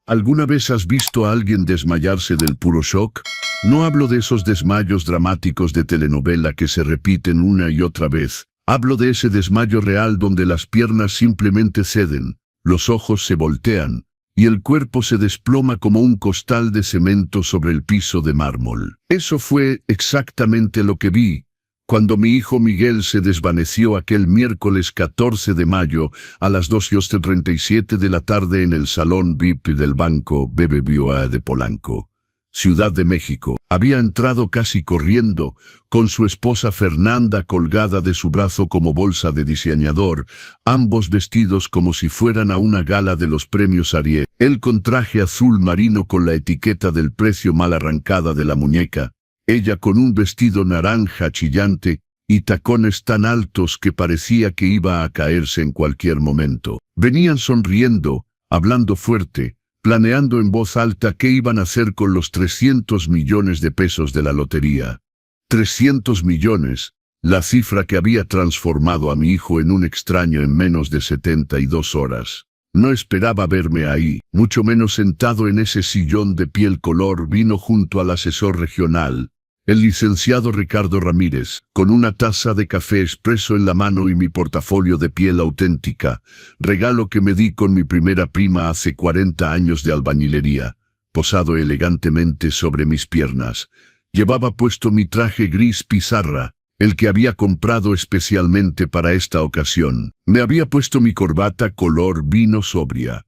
¿Alguna vez has visto a alguien desmayarse del puro shock? No hablo de esos desmayos dramáticos de telenovela que se repiten una y otra vez. Hablo de ese desmayo real donde las piernas simplemente ceden, los ojos se voltean, y el cuerpo se desploma como un costal de cemento sobre el piso de mármol. Eso fue exactamente lo que vi cuando mi hijo Miguel se desvaneció aquel miércoles 14 de mayo a las 2:37 de la tarde en el salón VIP del Banco BBVA de Polanco, Ciudad de México. Había entrado casi corriendo, con su esposa Fernanda colgada de su brazo como bolsa de diseñador, ambos vestidos como si fueran a una gala de los premios Ariel. Él con traje azul marino con la etiqueta del precio mal arrancada de la muñeca, ella con un vestido naranja chillante y tacones tan altos que parecía que iba a caerse en cualquier momento. Venían sonriendo, hablando fuerte, planeando en voz alta qué iban a hacer con los 300 millones de pesos de la lotería. 300 millones, la cifra que había transformado a mi hijo en un extraño en menos de 72 horas. No esperaba verme ahí, mucho menos sentado en ese sillón de piel color vino junto al asesor regional, el licenciado Ricardo Ramírez, con una taza de café expreso en la mano y mi portafolio de piel auténtica, regalo que me di con mi primera prima hace 40 años de albañilería, posado elegantemente sobre mis piernas. Llevaba puesto mi traje gris pizarra, el que había comprado especialmente para esta ocasión. Me había puesto mi corbata color vino sobria.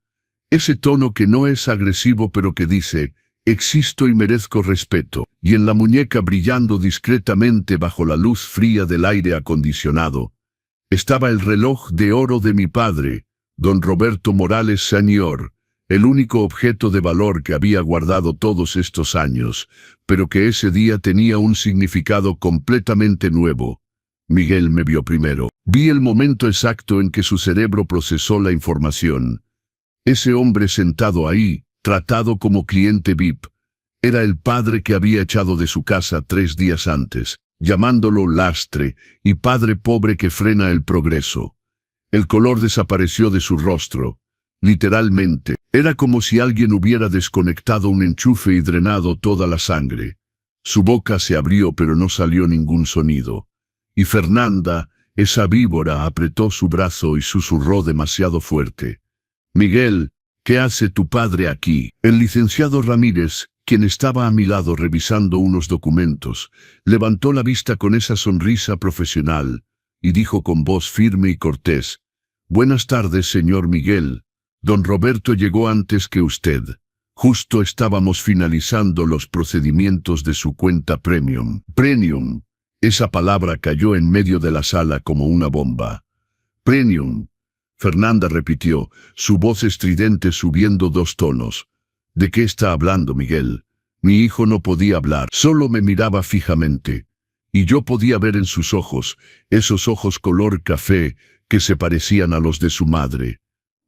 Ese tono que no es agresivo pero que dice, existo y merezco respeto, y en la muñeca brillando discretamente bajo la luz fría del aire acondicionado, estaba el reloj de oro de mi padre, don Roberto Morales Sr., el único objeto de valor que había guardado todos estos años, pero que ese día tenía un significado completamente nuevo. Miguel me vio primero. Vi el momento exacto en que su cerebro procesó la información. Ese hombre sentado ahí, tratado como cliente VIP, era el padre que había echado de su casa 3 días antes, llamándolo lastre y padre pobre que frena el progreso. El color desapareció de su rostro. Literalmente, era como si alguien hubiera desconectado un enchufe y drenado toda la sangre. Su boca se abrió pero no salió ningún sonido. Y Fernanda, esa víbora, apretó su brazo y susurró demasiado fuerte. «Miguel, ¿qué hace tu padre aquí?» El licenciado Ramírez, quien estaba a mi lado revisando unos documentos, levantó la vista con esa sonrisa profesional y dijo con voz firme y cortés, «Buenas tardes, señor Miguel. Don Roberto llegó antes que usted. Justo estábamos finalizando los procedimientos de su cuenta Premium». «Premium». Esa palabra cayó en medio de la sala como una bomba. «Premium». Fernanda repitió, su voz estridente subiendo 2 tonos. «¿De qué está hablando, Miguel?» Mi hijo no podía hablar, solo me miraba fijamente. Y yo podía ver en sus ojos, esos ojos color café, que se parecían a los de su madre.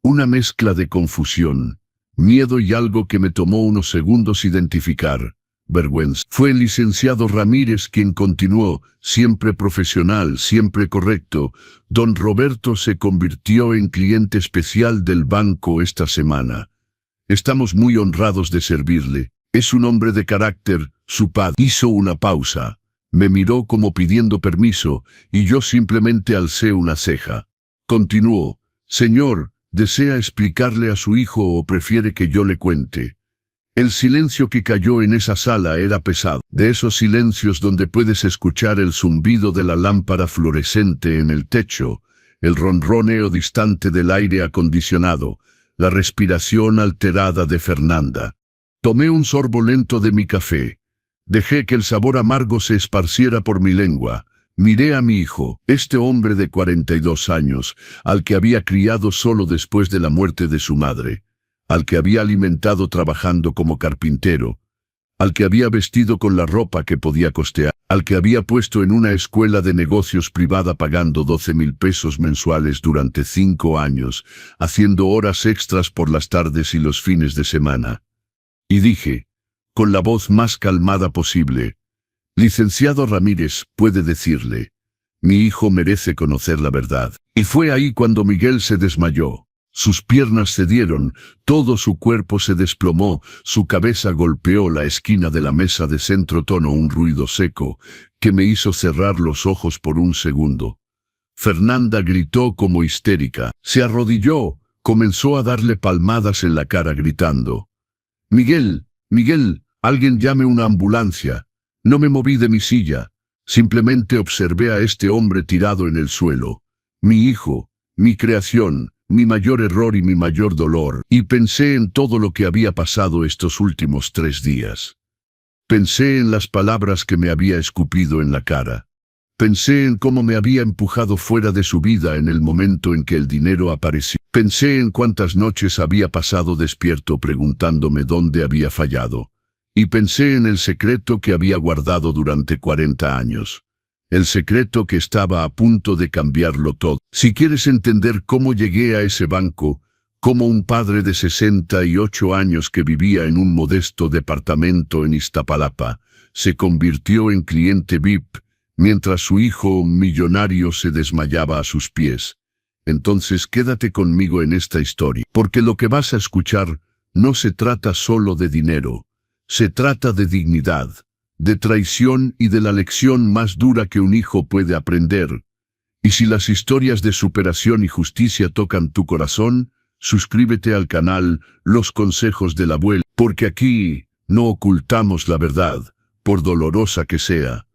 Una mezcla de confusión, miedo y algo que me tomó unos segundos identificar. Vergüenza. Fue el licenciado Ramírez quien continuó, siempre profesional, siempre correcto. Don Roberto se convirtió en cliente especial del banco esta semana. Estamos muy honrados de servirle. Es un hombre de carácter, su padre. Hizo una pausa. Me miró como pidiendo permiso, y yo simplemente alcé una ceja. Continuó. Señor, ¿desea explicarle a su hijo o prefiere que yo le cuente? El silencio que cayó en esa sala era pesado, de esos silencios donde puedes escuchar el zumbido de la lámpara fluorescente en el techo, el ronroneo distante del aire acondicionado, la respiración alterada de Fernanda. Tomé un sorbo lento de mi café. Dejé que el sabor amargo se esparciera por mi lengua. Miré a mi hijo, este hombre de 42 años, al que había criado solo después de la muerte de su madre, al que había alimentado trabajando como carpintero, al que había vestido con la ropa que podía costear, al que había puesto en una escuela de negocios privada pagando 12,000 pesos mensuales durante 5 años, haciendo horas extras por las tardes y los fines de semana. Y dije, con la voz más calmada posible, «Licenciado Ramírez, puede decirle, mi hijo merece conocer la verdad». Y fue ahí cuando Miguel se desmayó. Sus piernas cedieron, todo su cuerpo se desplomó, su cabeza golpeó la esquina de la mesa de centro tono, un ruido seco, que me hizo cerrar los ojos por un segundo. Fernanda gritó como histérica, se arrodilló, comenzó a darle palmadas en la cara gritando: «Miguel, Miguel, alguien llame una ambulancia». No me moví de mi silla, simplemente observé a este hombre tirado en el suelo. Mi hijo, mi creación, mi mayor error y mi mayor dolor, y pensé en todo lo que había pasado estos últimos 3 días. Pensé en las palabras que me había escupido en la cara. Pensé en cómo me había empujado fuera de su vida en el momento en que el dinero apareció. Pensé en cuántas noches había pasado despierto preguntándome dónde había fallado. Y pensé en el secreto que había guardado durante 40 años. El secreto que estaba a punto de cambiarlo todo. Si quieres entender cómo llegué a ese banco, cómo un padre de 68 años que vivía en un modesto departamento en Iztapalapa, se convirtió en cliente VIP, mientras su hijo millonario se desmayaba a sus pies, entonces quédate conmigo en esta historia, porque lo que vas a escuchar no se trata solo de dinero, se trata de dignidad, de traición y de la lección más dura que un hijo puede aprender. Y si las historias de superación y justicia tocan tu corazón, suscríbete al canal Los Consejos del Abuelo, porque aquí no ocultamos la verdad, por dolorosa que sea.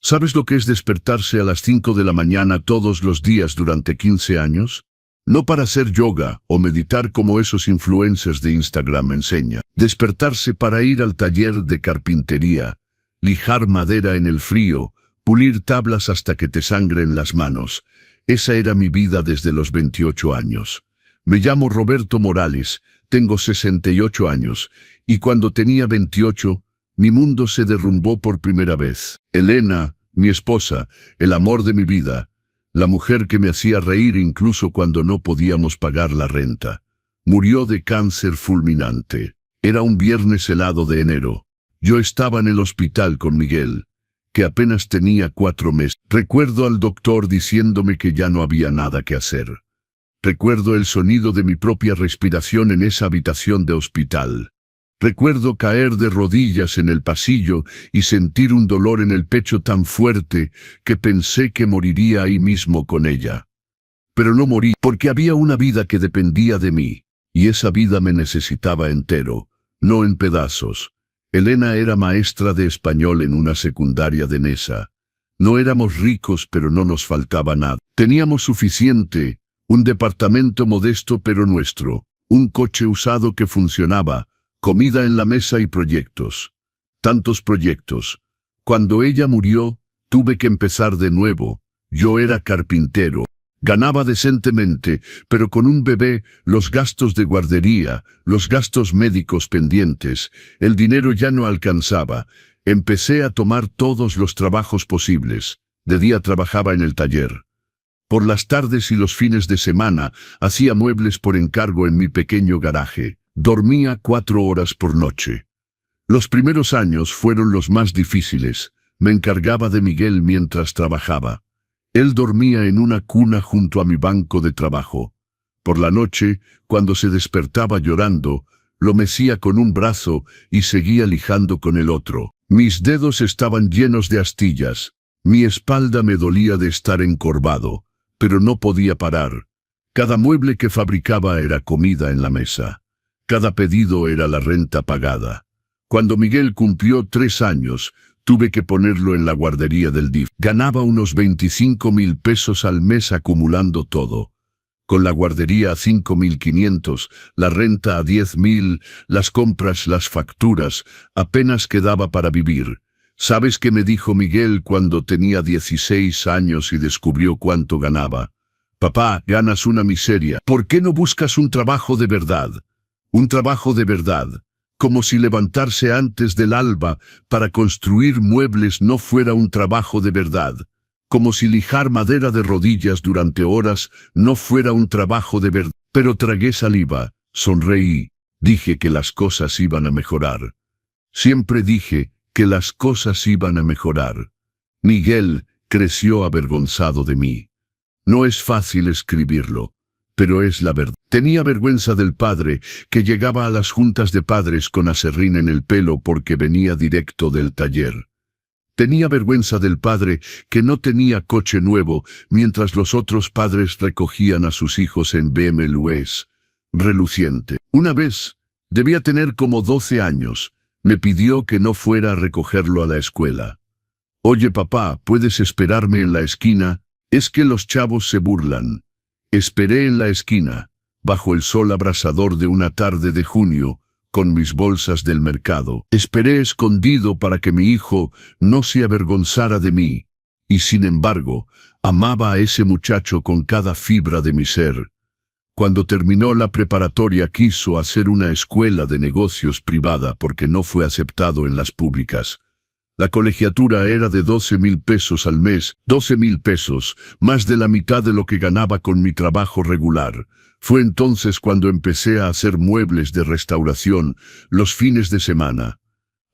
¿Sabes lo que es despertarse a las 5 de la mañana todos los días durante 15 años? No para hacer yoga o meditar como esos influencers de Instagram enseñan. Despertarse para ir al taller de carpintería, lijar madera en el frío, pulir tablas hasta que te sangren las manos. Esa era mi vida desde los 28 años. Me llamo Roberto Morales, tengo 68 años, y cuando tenía 28, mi mundo se derrumbó por primera vez. Elena, mi esposa, el amor de mi vida, la mujer que me hacía reír incluso cuando no podíamos pagar la renta, murió de cáncer fulminante. Era un viernes helado de enero. Yo estaba en el hospital con Miguel, que apenas tenía 4 meses. Recuerdo al doctor diciéndome que ya no había nada que hacer. Recuerdo el sonido de mi propia respiración en esa habitación de hospital. Recuerdo caer de rodillas en el pasillo y sentir un dolor en el pecho tan fuerte que pensé que moriría ahí mismo con ella. Pero no morí, porque había una vida que dependía de mí, y esa vida me necesitaba entero, no en pedazos. Elena era maestra de español en una secundaria de Nesa. No éramos ricos, pero no nos faltaba nada. Teníamos suficiente, un departamento modesto pero nuestro, un coche usado que funcionaba, comida en la mesa y proyectos. Tantos proyectos. Cuando ella murió, tuve que empezar de nuevo. Yo era carpintero. Ganaba decentemente, pero con un bebé, los gastos de guardería, los gastos médicos pendientes, el dinero ya no alcanzaba. Empecé a tomar todos los trabajos posibles. De día trabajaba en el taller. Por las tardes y los fines de semana, hacía muebles por encargo en mi pequeño garaje. Dormía 4 horas por noche. Los primeros años fueron los más difíciles. Me encargaba de Miguel mientras trabajaba. Él dormía en una cuna junto a mi banco de trabajo. Por la noche, cuando se despertaba llorando, lo mecía con un brazo y seguía lijando con el otro. Mis dedos estaban llenos de astillas. Mi espalda me dolía de estar encorvado, pero no podía parar. Cada mueble que fabricaba era comida en la mesa. Cada pedido era la renta pagada. Cuando Miguel cumplió 3 años, tuve que ponerlo en la guardería del DIF. Ganaba unos 25,000 pesos al mes acumulando todo. Con la guardería a 5,500, la renta a 10,000, las compras, las facturas, apenas quedaba para vivir. ¿Sabes qué me dijo Miguel cuando tenía 16 años y descubrió cuánto ganaba? Papá, ganas una miseria. ¿Por qué no buscas un trabajo de verdad? Un trabajo de verdad, como si levantarse antes del alba para construir muebles no fuera un trabajo de verdad, como si lijar madera de rodillas durante horas no fuera un trabajo de verdad. Pero tragué saliva, sonreí, dije que las cosas iban a mejorar. Siempre dije que las cosas iban a mejorar. Miguel creció avergonzado de mí. No es fácil escribirlo. pero es la verdad. Tenía vergüenza del padre, que llegaba a las juntas de padres con aserrín en el pelo porque venía directo del taller. Tenía vergüenza del padre, que no tenía coche nuevo, mientras los otros padres recogían a sus hijos en BMWs. Reluciente. Una vez, debía tener como 12 años, me pidió que no fuera a recogerlo a la escuela. Oye papá, ¿puedes esperarme en la esquina? Es que los chavos se burlan. Esperé en la esquina, bajo el sol abrasador de una tarde de junio, con mis bolsas del mercado. Esperé escondido para que mi hijo no se avergonzara de mí, y sin embargo, amaba a ese muchacho con cada fibra de mi ser. Cuando terminó la preparatoria quiso hacer una escuela de negocios privada porque no fue aceptado en las públicas. La colegiatura era de 12,000 pesos al mes, 12,000 pesos, más de la mitad de lo que ganaba con mi trabajo regular. Fue entonces cuando empecé a hacer muebles de restauración los fines de semana.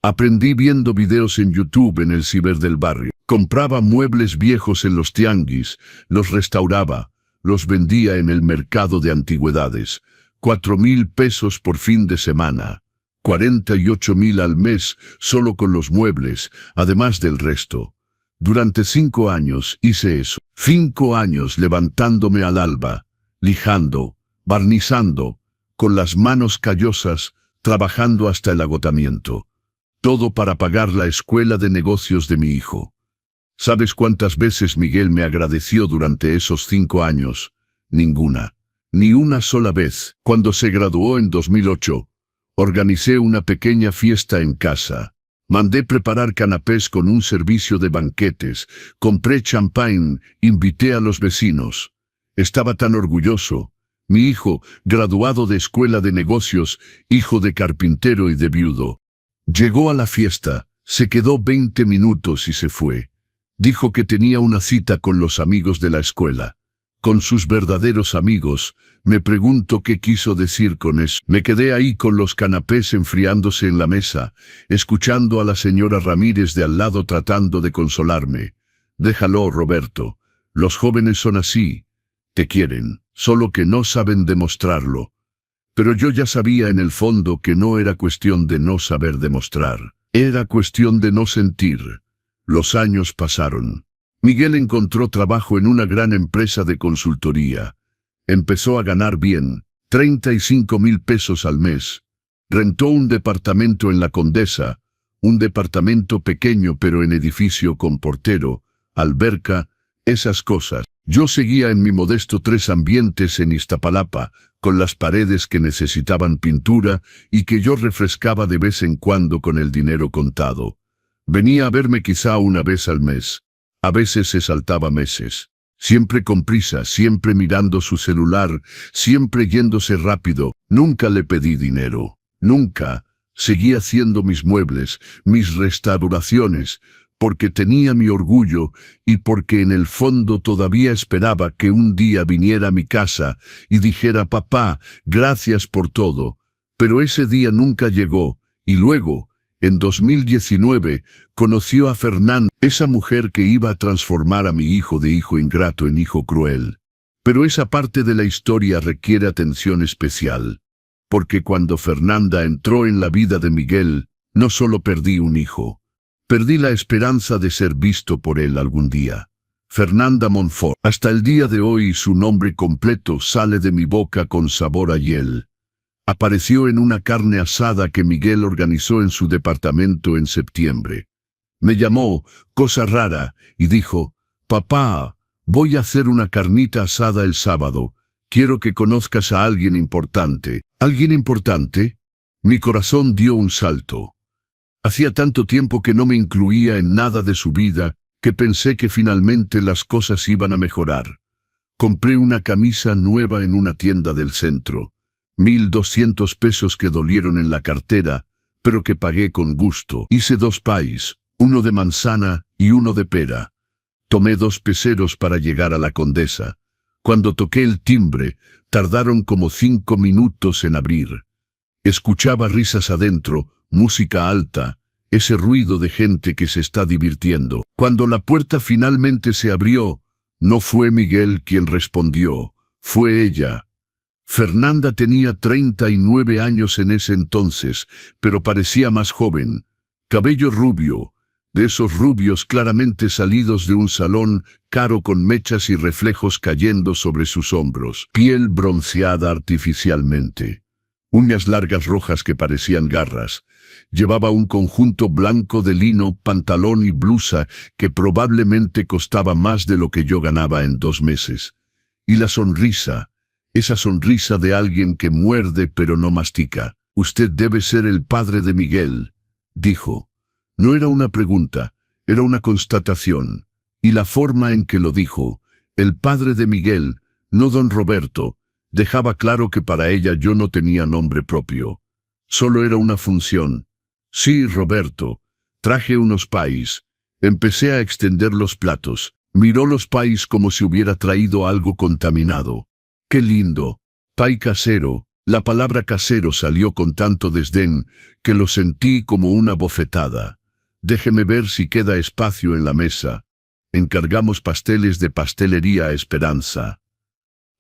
Aprendí viendo videos en YouTube en el ciber del barrio. Compraba muebles viejos en los tianguis, los restauraba, los vendía en el mercado de antigüedades. 4,000 pesos por fin de semana. 48,000 al mes solo con los muebles, además del resto. Durante 5 años hice eso. 5 años levantándome al alba, lijando, barnizando, con las manos callosas, trabajando hasta el agotamiento. Todo para pagar la escuela de negocios de mi hijo. ¿Sabes cuántas veces Miguel me agradeció durante esos 5 años? Ninguna. Ni una sola vez. Cuando se graduó en 2008, organicé una pequeña fiesta en casa. Mandé preparar canapés con un servicio de banquetes. Compré champán, invité a los vecinos. Estaba tan orgulloso. Mi hijo, graduado de escuela de negocios, hijo de carpintero y de viudo. Llegó a la fiesta, se quedó 20 minutos y se fue. Dijo que tenía una cita con los amigos de la escuela. Con sus verdaderos amigos. Me pregunto qué quiso decir con eso. Me quedé ahí con los canapés enfriándose en la mesa, escuchando a la señora Ramírez de al lado tratando de consolarme. Déjalo, Roberto. Los jóvenes son así. Te quieren, solo que no saben demostrarlo. Pero yo ya sabía en el fondo que no era cuestión de no saber demostrar. Era cuestión de no sentir. Los años pasaron. Miguel encontró trabajo en una gran empresa de consultoría. Empezó a ganar bien, 35,000 pesos al mes. Rentó un departamento en La Condesa, un departamento pequeño pero en edificio con portero, alberca, esas cosas. Yo seguía en mi modesto 3 ambientes en Iztapalapa, con las paredes que necesitaban pintura y que yo refrescaba de vez en cuando con el dinero contado. Venía a verme quizá una vez al mes. A veces se saltaba meses. Siempre con prisa, siempre mirando su celular, siempre yéndose rápido. Nunca le pedí dinero. Nunca. Seguí haciendo mis muebles, mis restauraciones, porque tenía mi orgullo y porque en el fondo todavía esperaba que un día viniera a mi casa y dijera: papá, gracias por todo. Pero ese día nunca llegó, y luego, en 2019, conoció a Fernanda, esa mujer que iba a transformar a mi hijo de hijo ingrato en hijo cruel. Pero esa parte de la historia requiere atención especial, porque cuando Fernanda entró en la vida de Miguel, no solo perdí un hijo, perdí la esperanza de ser visto por él algún día. Fernanda Monfort. Hasta el día de hoy su nombre completo sale de mi boca con sabor a hiel. Apareció en una carne asada que Miguel organizó en su departamento en septiembre. Me llamó, cosa rara, y dijo: papá, voy a hacer una carnita asada el sábado. Quiero que conozcas a alguien importante. ¿Alguien importante? Mi corazón dio un salto. Hacía tanto tiempo que no me incluía en nada de su vida, que pensé que finalmente las cosas iban a mejorar. Compré una camisa nueva en una tienda del centro. 1,200 pesos que dolieron en la cartera, pero que pagué con gusto. Hice 2 pais, uno de manzana y uno de pera. Tomé 2 peseros para llegar a la Condesa. Cuando toqué el timbre, tardaron como 5 minutos en abrir. Escuchaba risas adentro, música alta, ese ruido de gente que se está divirtiendo. Cuando la puerta finalmente se abrió, no fue Miguel quien respondió, fue ella, Fernanda tenía 39 años en ese entonces, pero parecía más joven. Cabello rubio, de esos rubios claramente salidos de un salón caro con mechas y reflejos cayendo sobre sus hombros. Piel bronceada artificialmente. Uñas largas rojas que parecían garras. Llevaba un conjunto blanco de lino, pantalón y blusa que probablemente costaba más de lo que yo ganaba en 2 meses. Y la sonrisa, esa sonrisa de alguien que muerde pero no mastica. «Usted debe ser el padre de Miguel», dijo. No era una pregunta, era una constatación. Y la forma en que lo dijo, el padre de Miguel, no don Roberto, dejaba claro que para ella yo no tenía nombre propio. Solo era una función. Sí, Roberto. Traje unos pais. Empecé a extender los platos. Miró los pais como si hubiera traído algo contaminado. ¡Qué lindo! Pai casero. La palabra casero salió con tanto desdén que lo sentí como una bofetada. Déjeme ver si queda espacio en la mesa. Encargamos pasteles de Pastelería Esperanza.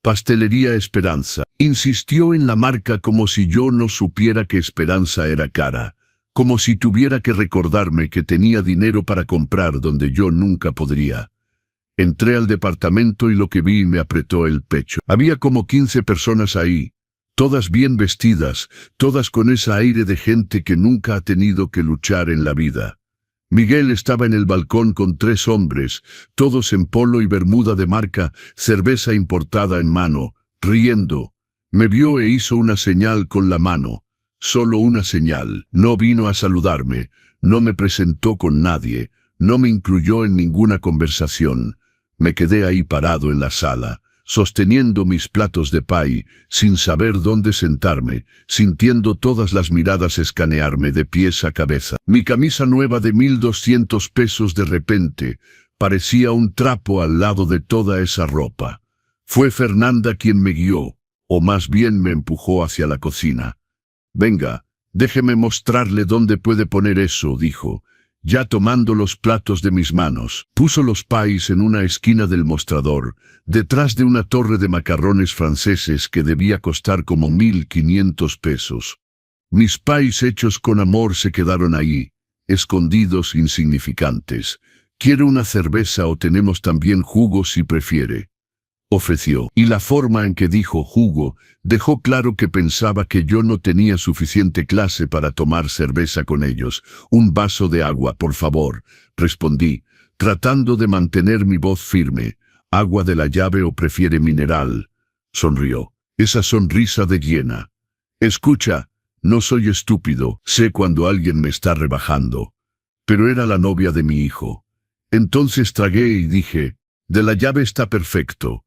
Pastelería Esperanza. Insistió en la marca como si yo no supiera que Esperanza era cara. Como si tuviera que recordarme que tenía dinero para comprar donde yo nunca podría. Entré al departamento y lo que vi me apretó el pecho. Había como 15 personas ahí. Todas bien vestidas, todas con ese aire de gente que nunca ha tenido que luchar en la vida. Miguel estaba en el balcón con 3 hombres, todos en polo y bermuda de marca, cerveza importada en mano, riendo. Me vio e hizo una señal con la mano. Solo una señal. No vino a saludarme, no me presentó con nadie, no me incluyó en ninguna conversación. Me quedé ahí parado en la sala, sosteniendo mis platos de pay, sin saber dónde sentarme, sintiendo todas las miradas escanearme de pies a cabeza. Mi camisa nueva de 1,200 pesos de repente parecía un trapo al lado de toda esa ropa. Fue Fernanda quien me guió, o más bien me empujó hacia la cocina. «Venga, déjeme mostrarle dónde puede poner eso», dijo. Ya tomando los platos de mis manos, puso los pais en una esquina del mostrador, detrás de una torre de macarrones franceses que debía costar como 1,500 pesos. Mis pais hechos con amor se quedaron ahí, escondidos, insignificantes. «¿Quiere una cerveza o tenemos también jugo si prefiere?», ofreció. Y la forma en que dijo jugo dejó claro que pensaba que yo no tenía suficiente clase para tomar cerveza con ellos. «Un vaso de agua, por favor», respondí, tratando de mantener mi voz firme. «¿Agua de la llave o prefiere mineral?», sonrió. Esa sonrisa de llena. «Escucha, no soy estúpido, sé cuando alguien me está rebajando». Pero era la novia de mi hijo. Entonces tragué y dije, «De la llave está perfecto».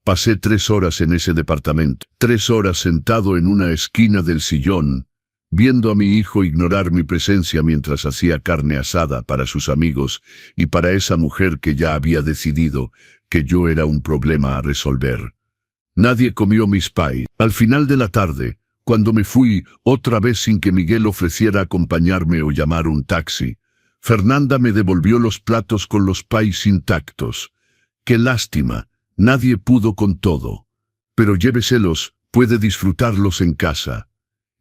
Pasé 3 horas en ese departamento, 3 horas sentado en una esquina del sillón, viendo a mi hijo ignorar mi presencia mientras hacía carne asada para sus amigos y para esa mujer que ya había decidido que yo era un problema a resolver. Nadie comió mis pais. Al final de la tarde, cuando me fui, otra vez sin que Miguel ofreciera acompañarme o llamar un taxi, Fernanda me devolvió los platos con los pais intactos. ¡Qué lástima! Nadie pudo con todo. Pero lléveselos, puede disfrutarlos en casa.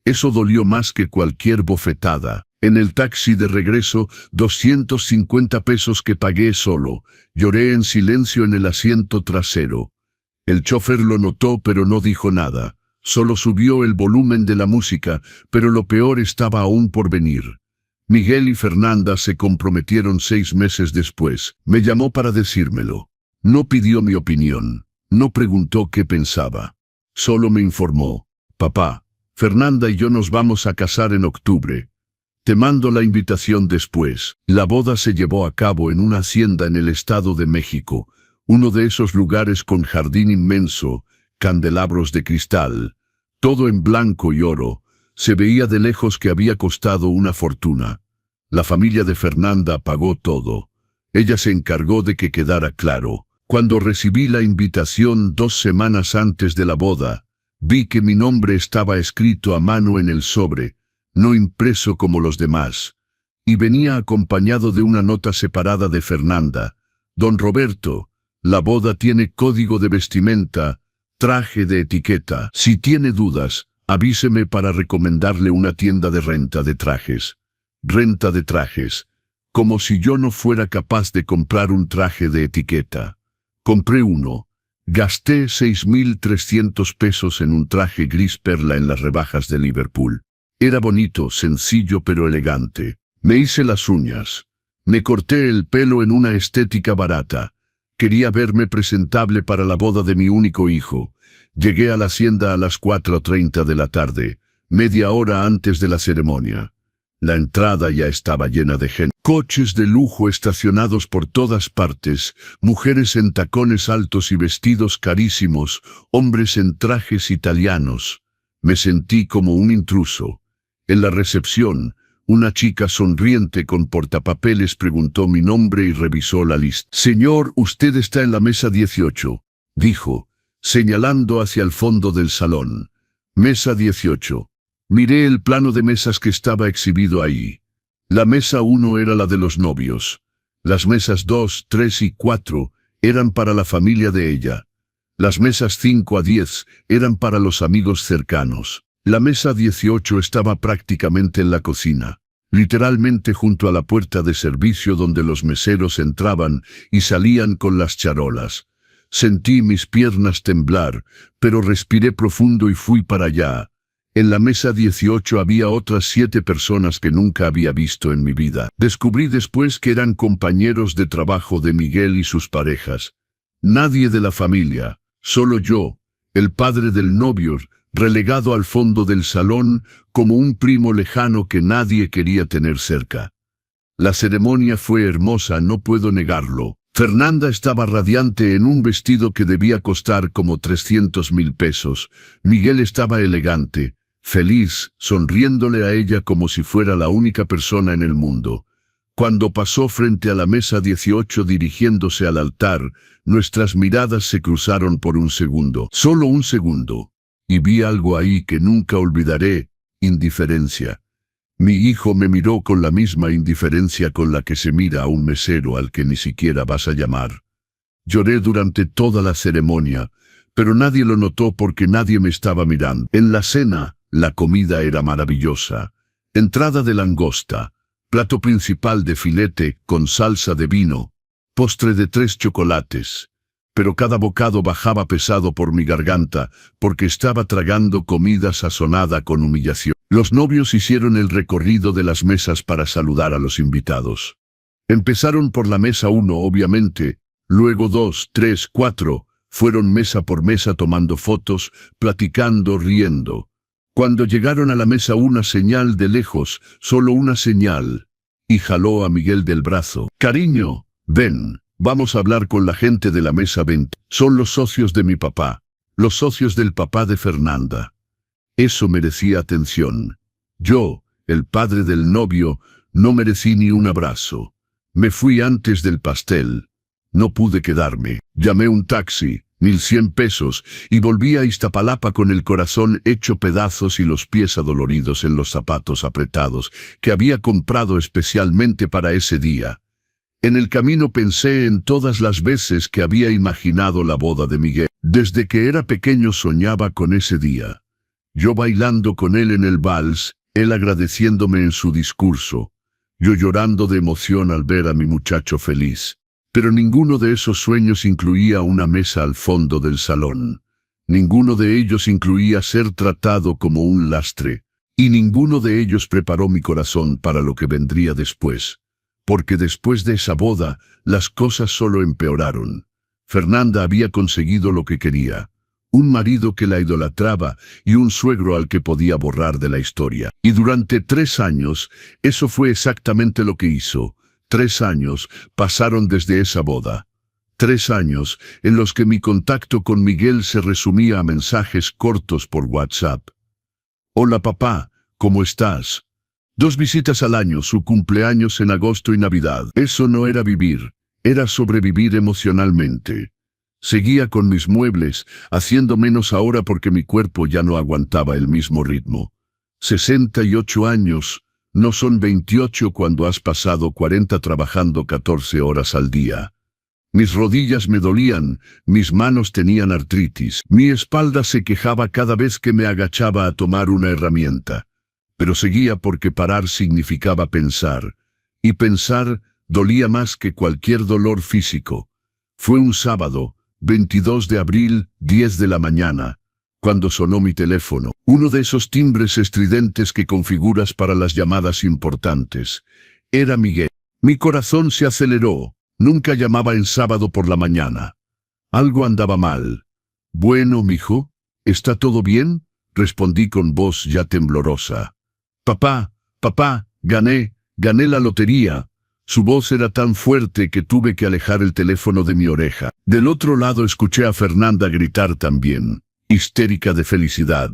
Eso dolió más que cualquier bofetada. En el taxi de regreso, 250 pesos que pagué solo. Lloré en silencio en el asiento trasero. El chofer lo notó pero no dijo nada. Solo subió el volumen de la música, pero lo peor estaba aún por venir. Miguel y Fernanda se comprometieron 6 meses después. Me llamó para decírmelo. No pidió mi opinión, no preguntó qué pensaba. Solo me informó. «Papá, Fernanda y yo nos vamos a casar en octubre. Te mando la invitación después». La boda se llevó a cabo en una hacienda en el Estado de México, uno de esos lugares con jardín inmenso, candelabros de cristal, todo en blanco y oro. Se veía de lejos que había costado una fortuna. La familia de Fernanda pagó todo. Ella se encargó de que quedara claro. Cuando recibí la invitación 2 semanas antes de la boda, vi que mi nombre estaba escrito a mano en el sobre, no impreso como los demás, y venía acompañado de una nota separada de Fernanda. «Don Roberto, la boda tiene código de vestimenta, Traje de etiqueta. Si tiene dudas, avíseme para recomendarle una tienda de renta de trajes. Renta de trajes. Como si yo no fuera capaz de comprar un traje de etiqueta. Compré uno. Gasté 6.300 pesos en un traje gris perla en las rebajas de Liverpool. Era bonito, sencillo pero elegante. Me hice las uñas. Me corté el pelo en una estética barata. Quería verme presentable para la boda de mi único hijo. Llegué a la hacienda a las 4:30 de la tarde, media hora antes de la ceremonia. La entrada ya estaba llena de gente. Coches de lujo estacionados por todas partes, mujeres en tacones altos y vestidos carísimos, hombres en trajes italianos. Me sentí como un intruso. En la recepción, una chica sonriente con portapapeles preguntó mi nombre y revisó la lista. «Señor, usted está en la mesa 18», dijo, señalando hacia el fondo del salón. Mesa 18. Miré el plano de mesas que estaba exhibido ahí. La mesa 1 era la de los novios. Las mesas 2, 3 y 4 eran para la familia de ella. Las mesas 5 a 10 eran para los amigos cercanos. La mesa 18 estaba prácticamente en la cocina, literalmente junto a la puerta de servicio donde los meseros entraban y salían con las charolas. Sentí mis piernas temblar, pero respiré profundo y fui para allá. En la mesa 18 había otras 7 personas que nunca había visto en mi vida. Descubrí después que eran compañeros de trabajo de Miguel y sus parejas. Nadie de la familia, solo yo, el padre del novio, relegado al fondo del salón como un primo lejano que nadie quería tener cerca. La ceremonia fue hermosa, no puedo negarlo. Fernanda estaba radiante en un vestido que debía costar como 300.000 pesos. Miguel estaba elegante, feliz, sonriéndole a ella como si fuera la única persona en el mundo. Cuando pasó frente a la mesa 18 dirigiéndose al altar, nuestras miradas se cruzaron por un segundo, solo un segundo, y vi algo ahí que nunca olvidaré: indiferencia. Mi hijo me miró con la misma indiferencia con la que se mira a un mesero al que ni siquiera vas a llamar. Lloré durante toda la ceremonia, pero nadie lo notó porque nadie me estaba mirando. En la cena, la comida era maravillosa. Entrada de langosta, plato principal de filete con salsa de vino, postre de 3 chocolates. Pero cada bocado bajaba pesado por mi garganta, porque estaba tragando comida sazonada con humillación. Los novios hicieron el recorrido de las mesas para saludar a los invitados. Empezaron por la mesa 1, obviamente, luego 2, 3, 4, fueron mesa por mesa tomando fotos, platicando, riendo. Cuando llegaron a la mesa, una señal de lejos, solo una señal, y jaló a Miguel del brazo. «Cariño, ven. Vamos a hablar con la gente de la mesa 20. Son los socios de mi papá, los socios del papá de Fernanda». Eso merecía atención. Yo, el padre del novio, no merecí ni un abrazo. Me fui antes del pastel. No pude quedarme. Llamé un taxi, 1.100 pesos, y volví a Iztapalapa con el corazón hecho pedazos y los pies adoloridos en los zapatos apretados que había comprado especialmente para ese día. En el camino pensé en todas las veces que había imaginado la boda de Miguel. Desde que era pequeño soñaba con ese día. Yo bailando con él en el vals, él agradeciéndome en su discurso, yo llorando de emoción al ver a mi muchacho feliz. Pero ninguno de esos sueños incluía una mesa al fondo del salón. Ninguno de ellos incluía ser tratado como un lastre. Y ninguno de ellos preparó mi corazón para lo que vendría después. Porque después de esa boda, las cosas solo empeoraron. Fernanda había conseguido lo que quería. Un marido que la idolatraba y un suegro al que podía borrar de la historia. Y durante 3 años, eso fue exactamente lo que hizo. 3 años pasaron desde esa boda. 3 años en los que mi contacto con Miguel se resumía a mensajes cortos por WhatsApp. «Hola papá, ¿cómo estás?». 2 visitas al año, su cumpleaños en agosto y Navidad. Eso no era vivir, era sobrevivir emocionalmente. Seguía con mis muebles, haciendo menos ahora porque mi cuerpo ya no aguantaba el mismo ritmo. 68 años, no son 28 cuando has pasado 40 trabajando 14 horas al día. Mis rodillas me dolían, mis manos tenían artritis, mi espalda se quejaba cada vez que me agachaba a tomar una herramienta. Pero seguía porque parar significaba pensar, y pensar dolía más que cualquier dolor físico. Fue un sábado, 22 de abril, 10 de la mañana, cuando sonó mi teléfono, uno de esos timbres estridentes que configuras para las llamadas importantes. Era Miguel. Mi corazón se aceleró. Nunca llamaba en sábado por la mañana. Algo andaba mal. Bueno, mijo, ¿está todo bien?, respondí con voz ya temblorosa. Papá, gané la lotería. Su voz era tan fuerte que tuve que alejar el teléfono de mi oreja. Del otro lado escuché a Fernanda gritar también, histérica de felicidad.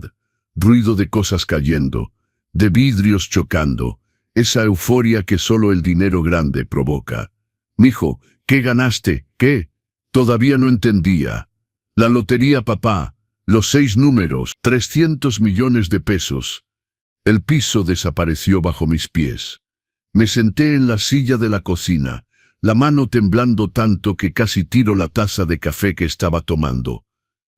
Ruido de cosas cayendo, de vidrios chocando, esa euforia que solo el dinero grande provoca. Mijo, ¿qué ganaste? ¿Qué? Todavía no entendía. La lotería, papá. Los 6 números, 300 millones de pesos. El piso desapareció bajo mis pies. Me senté en la silla de la cocina, la mano temblando tanto que casi tiro la taza de café que estaba tomando.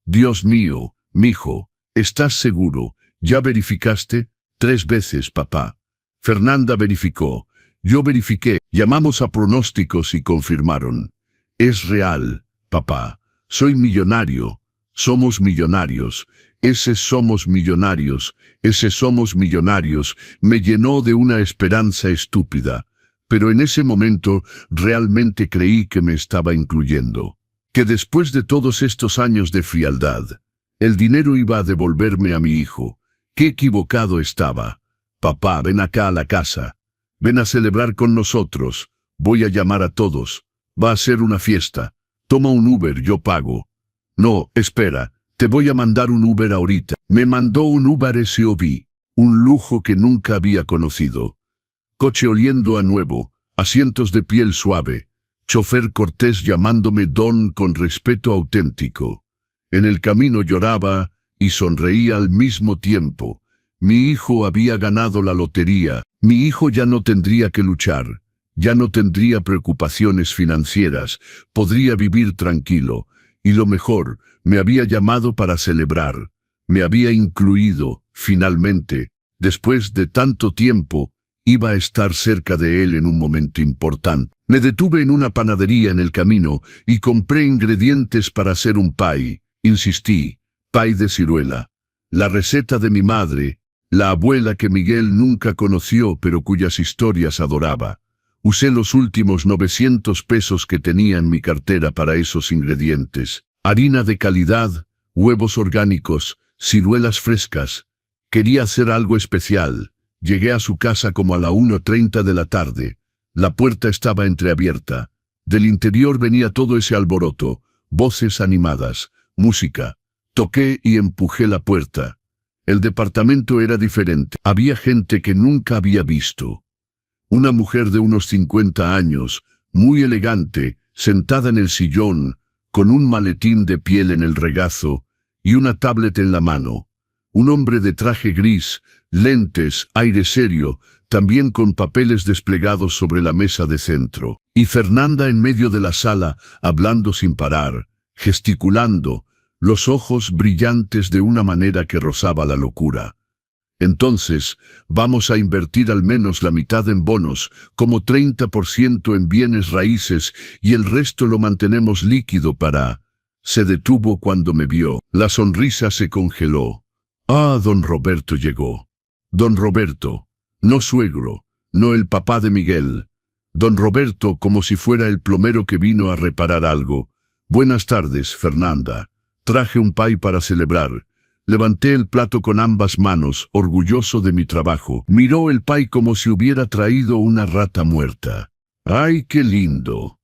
Dios mío, mijo, ¿estás seguro? ¿Ya verificaste? 3 veces, papá. Fernanda verificó. Yo verifiqué, llamamos a pronósticos y confirmaron. Es real, papá. Soy millonario. Somos millonarios. Ese somos millonarios. Ese somos millonarios. Me llenó de una esperanza estúpida. Pero en ese momento realmente creí que me estaba incluyendo. Que después de todos estos años de frialdad, el dinero iba a devolverme a mi hijo. Qué equivocado estaba. Papá, ven acá a la casa. Ven a celebrar con nosotros. Voy a llamar a todos. Va a ser una fiesta. Toma un Uber, yo pago. No, espera, te voy a mandar un Uber ahorita. Me mandó un Uber SUV, un lujo que nunca había conocido. Coche oliendo a nuevo, asientos de piel suave, chofer cortés llamándome don con respeto auténtico. En el camino lloraba y sonreía al mismo tiempo. Mi hijo había ganado la lotería. Mi hijo ya no tendría que luchar, ya no tendría preocupaciones financieras, podría vivir tranquilo, y lo mejor, me había llamado para celebrar, me había incluido, finalmente, después de tanto tiempo, iba a estar cerca de él en un momento importante. Me detuve en una panadería en el camino y compré ingredientes para hacer un pie, insistí, pie de ciruela, la receta de mi madre, la abuela que Miguel nunca conoció pero cuyas historias adoraba. Usé los últimos 900 pesos que tenía en mi cartera para esos ingredientes. Harina de calidad, huevos orgánicos, ciruelas frescas. Quería hacer algo especial. Llegué a su casa como a la 1:30 de la tarde. La puerta estaba entreabierta. Del interior venía todo ese alboroto, voces animadas, música. Toqué y empujé la puerta. El departamento era diferente. Había gente que nunca había visto. Una mujer de unos 50 años, muy elegante, sentada en el sillón, con un maletín de piel en el regazo y una tablet en la mano. Un hombre de traje gris, lentes, aire serio, también con papeles desplegados sobre la mesa de centro. Y Fernanda en medio de la sala, hablando sin parar, gesticulando, los ojos brillantes de una manera que rozaba la locura. Entonces, vamos a invertir al menos la mitad en bonos, como 30% en bienes raíces, y el resto lo mantenemos líquido para... Se detuvo cuando me vio. La sonrisa se congeló. Ah, don Roberto llegó. Don Roberto, no suegro, no el papá de Miguel. Don Roberto, como si fuera el plomero que vino a reparar algo. Buenas tardes, Fernanda. Traje un pie para celebrar. Levanté el plato con ambas manos, orgulloso de mi trabajo. Miró el pie como si hubiera traído una rata muerta. ¡Ay, qué lindo!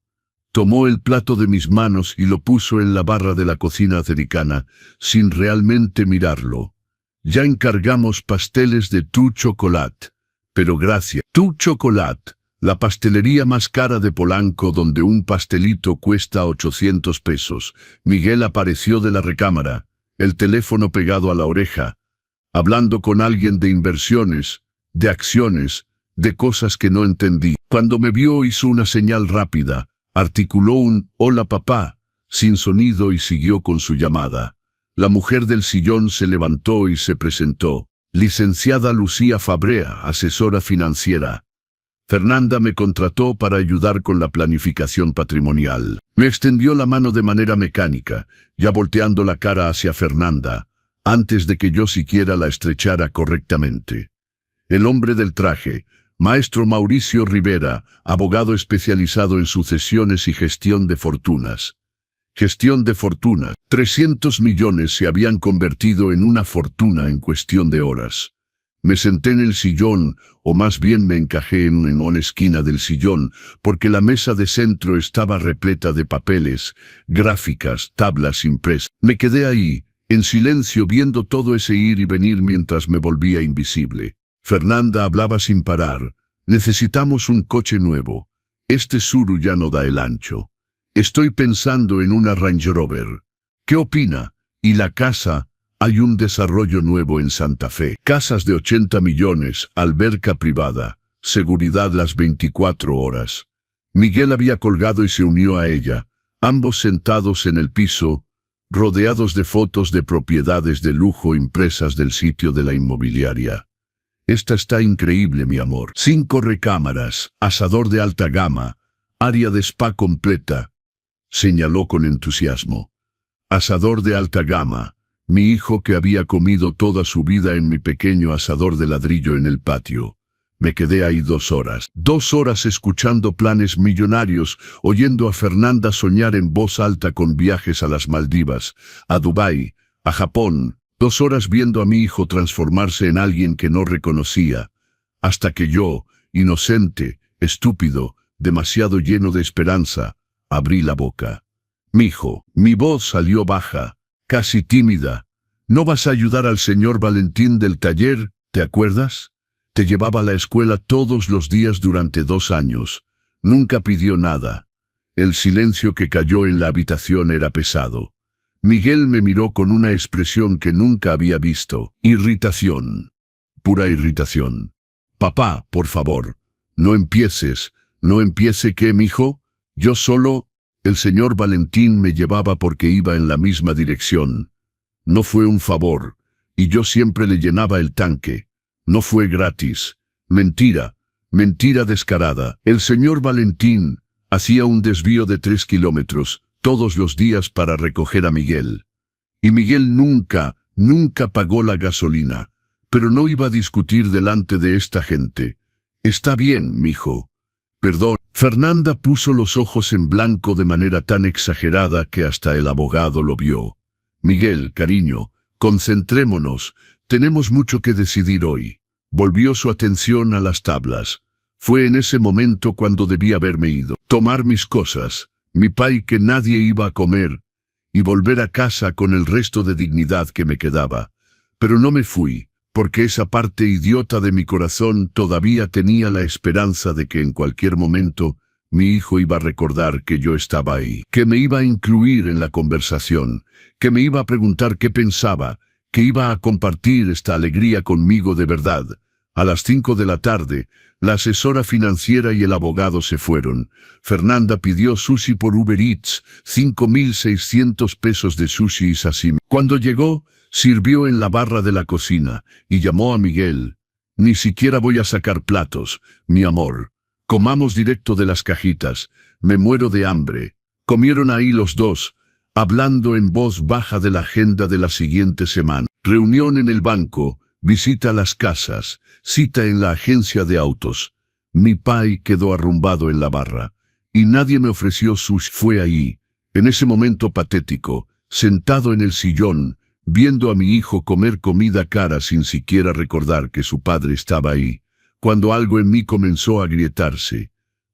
Tomó el plato de mis manos y lo puso en la barra de la cocina cercana, sin realmente mirarlo. Ya encargamos pasteles de Tu Chocolate. Pero gracias. Tu Chocolate, la pastelería más cara de Polanco donde un pastelito cuesta 800 pesos. Miguel apareció de la recámara, el teléfono pegado a la oreja, hablando con alguien de inversiones, de acciones, de cosas que no entendí. Cuando me vio hizo una señal rápida, Articuló un «Hola papá», sin sonido y siguió con su llamada. La mujer del sillón se levantó y se presentó. Licenciada Lucía Fabrea, asesora financiera. Fernanda me contrató para ayudar con la planificación patrimonial. Me extendió la mano de manera mecánica, ya volteando la cara hacia Fernanda, antes de que yo siquiera la estrechara correctamente. El hombre del traje, maestro Mauricio Rivera, abogado especializado en sucesiones y gestión de fortunas. Gestión de fortuna. 300 millones se habían convertido en una fortuna en cuestión de horas. Me senté en el sillón, o más bien me encajé en una esquina del sillón, porque la mesa de centro estaba repleta de papeles, gráficas, tablas impresas. Me quedé ahí, en silencio, viendo todo ese ir y venir mientras me volvía invisible. Fernanda hablaba sin parar. Necesitamos un coche nuevo. Este Tsuru ya no da el ancho. Estoy pensando en una Range Rover. ¿Qué opina? ¿Y la casa? Hay un desarrollo nuevo en Santa Fe. Casas de 80 millones, alberca privada, seguridad las 24 horas. Miguel había colgado y se unió a ella, ambos sentados en el piso, rodeados de fotos de propiedades de lujo impresas del sitio de la inmobiliaria. Esta está increíble, mi amor. 5 recámaras, asador de alta gama, área de spa completa, señaló con entusiasmo. Asador de alta gama. Mi hijo que había comido toda su vida en mi pequeño asador de ladrillo en el patio. Me quedé ahí 2 horas. 2 horas escuchando planes millonarios, oyendo a Fernanda soñar en voz alta con viajes a las Maldivas, a Dubái, a Japón. 2 horas viendo a mi hijo transformarse en alguien que no reconocía. Hasta que yo, inocente, estúpido, demasiado lleno de esperanza, abrí la boca. Mijo, mi voz salió baja, casi tímida. ¿No vas a ayudar al señor Valentín del taller, te acuerdas? Te llevaba a la escuela todos los días durante 2 años. Nunca pidió nada. El silencio que cayó en la habitación era pesado. Miguel me miró con una expresión que nunca había visto. Irritación. Pura irritación. Papá, por favor, no empieces. ¿No empiece qué, mijo? Yo solo... El señor Valentín me llevaba porque iba en la misma dirección. No fue un favor, y yo siempre le llenaba el tanque. No fue gratis. Mentira, mentira descarada. El señor Valentín hacía un desvío de 3 kilómetros todos los días para recoger a Miguel. Y Miguel nunca pagó la gasolina. Pero no iba a discutir delante de esta gente. Está bien, mijo. Perdón. Fernanda puso los ojos en blanco de manera tan exagerada que hasta el abogado lo vio. Miguel, cariño, concentrémonos, tenemos mucho que decidir hoy. Volvió su atención a las tablas. Fue en ese momento cuando debí haberme ido. Tomar mis cosas, mi pay que nadie iba a comer, y volver a casa con el resto de dignidad que me quedaba. Pero no me fui, porque esa parte idiota de mi corazón todavía tenía la esperanza de que en cualquier momento mi hijo iba a recordar que yo estaba ahí, que me iba a incluir en la conversación, que me iba a preguntar qué pensaba, que iba a compartir esta alegría conmigo de verdad. A las 5 de la tarde, la asesora financiera y el abogado se fueron. Fernanda pidió sushi por Uber Eats, 5.600 pesos de sushi y sashimi. Cuando llegó, sirvió en la barra de la cocina y llamó a Miguel. Ni siquiera voy a sacar platos, mi amor. Comamos directo de las cajitas. Me muero de hambre. Comieron ahí los dos, hablando en voz baja de la agenda de la siguiente semana. Reunión en el banco, visita a las casas, cita en la agencia de autos. Mi pai quedó arrumbado en la barra, y nadie me ofreció sushi. Fue ahí, en ese momento patético, sentado en el sillón, viendo a mi hijo comer comida cara sin siquiera recordar que su padre estaba ahí, cuando algo en mí comenzó a agrietarse.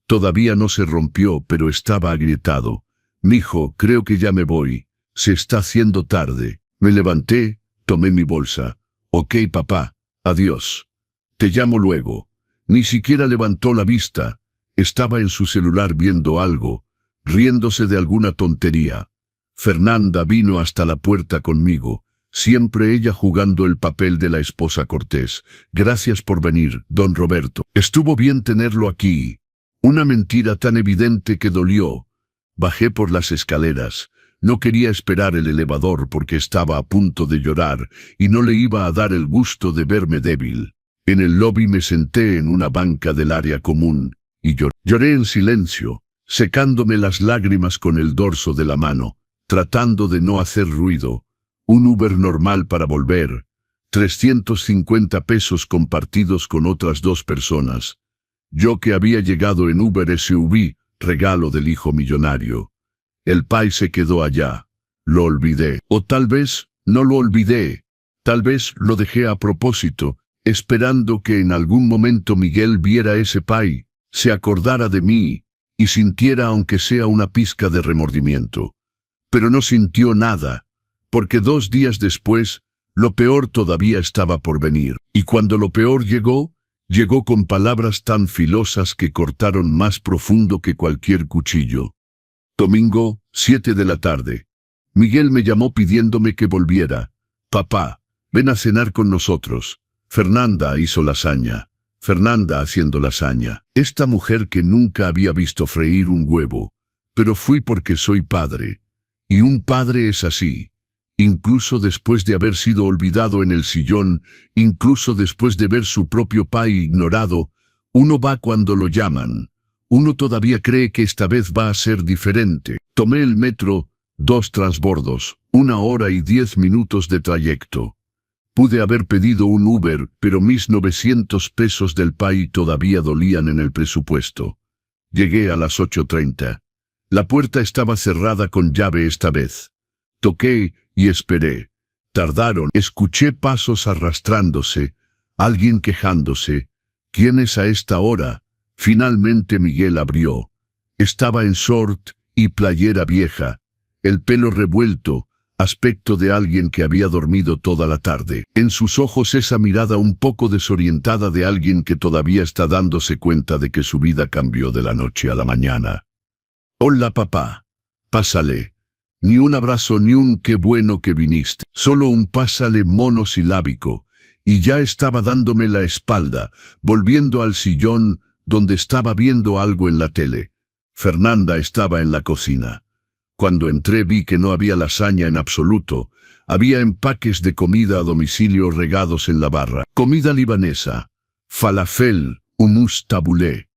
Todavía no se rompió, pero estaba agrietado. Mijo, creo que ya me voy. Se está haciendo tarde. Me levanté, tomé mi bolsa. Ok, papá, adiós. Te llamo luego. Ni siquiera levantó la vista. Estaba en su celular viendo algo, riéndose de alguna tontería. Fernanda vino hasta la puerta conmigo, siempre ella jugando el papel de la esposa cortés. Gracias por venir, don Roberto. Estuvo bien tenerlo aquí. Una mentira tan evidente que dolió, Bajé por las escaleras. No quería esperar el elevador porque estaba a punto de llorar y no le iba a dar el gusto de verme débil. En el lobby me senté en una banca del área común y lloré en silencio, secándome las lágrimas con el dorso de la mano, tratando de no hacer ruido. Un Uber normal para volver. 350 pesos compartidos con otras 2 personas. Yo que había llegado en Uber SUV, regalo del hijo millonario. El Pai se quedó allá. Lo olvidé. O tal vez no lo olvidé. Tal vez lo dejé a propósito, esperando que en algún momento Miguel viera ese Pai, se acordara de mí, y sintiera aunque sea una pizca de remordimiento. Pero no sintió nada, porque 2 días después, lo peor todavía estaba por venir. Y cuando lo peor llegó, llegó con palabras tan filosas que cortaron más profundo que cualquier cuchillo. Domingo, 7 de la tarde. Miguel me llamó pidiéndome que volviera. Papá, ven a cenar con nosotros. Fernanda hizo lasaña. Fernanda haciendo lasaña. Esta mujer que nunca había visto freír un huevo. Pero fui porque soy padre. Y un padre es así. Incluso después de haber sido olvidado en el sillón, incluso después de ver su propio pai ignorado, uno va cuando lo llaman. Uno todavía cree que esta vez va a ser diferente. Tomé el metro, 2 transbordos, 1 hora y 10 minutos de trayecto. Pude haber pedido un Uber, pero mis 900 pesos del pai todavía dolían en el presupuesto. Llegué a las 8:30. La puerta estaba cerrada con llave esta vez. Toqué y esperé. Tardaron. Escuché pasos arrastrándose, alguien quejándose. ¿Quién es a esta hora? Finalmente Miguel abrió. Estaba en short y playera vieja, el pelo revuelto, aspecto de alguien que había dormido toda la tarde. En sus ojos esa mirada un poco desorientada de alguien que todavía está dándose cuenta de que su vida cambió de la noche a la mañana. Hola papá. Pásale. Ni un abrazo ni un qué bueno que viniste. Solo un pásale monosilábico. Y ya estaba dándome la espalda, volviendo al sillón donde estaba viendo algo en la tele. Fernanda estaba en la cocina. Cuando entré vi que no había lasaña en absoluto. Había empaques de comida a domicilio regados en la barra. Comida libanesa. Falafel, hummus tabulé.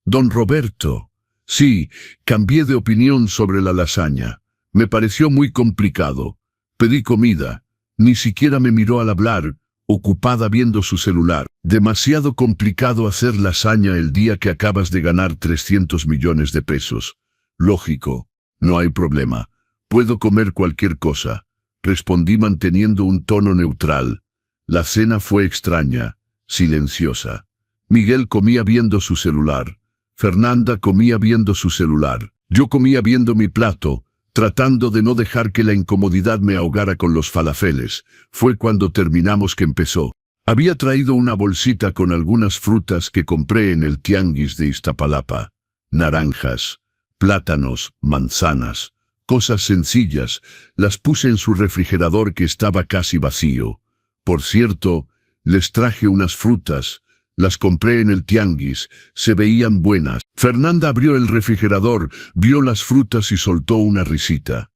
Don Roberto. Sí, cambié de opinión sobre la lasaña. Me pareció muy complicado. Pedí comida. Ni siquiera me miró al hablar, ocupada viendo su celular. Demasiado complicado hacer lasaña el día que acabas de ganar 300 millones de pesos. Lógico, no hay problema. Puedo comer cualquier cosa. Respondí manteniendo un tono neutral. La cena fue extraña, silenciosa. Miguel comía viendo su celular. Fernanda comía viendo su celular. Yo comía viendo mi plato, tratando de no dejar que la incomodidad me ahogara con los falafeles. Fue cuando terminamos que empezó. Había traído una bolsita con algunas frutas que compré en el tianguis de Iztapalapa. Naranjas, plátanos, manzanas, cosas sencillas. Las puse en su refrigerador que estaba casi vacío. Por cierto, les traje unas frutas. Las compré en el tianguis, se veían buenas. Fernanda abrió el refrigerador, vio las frutas y soltó una risita.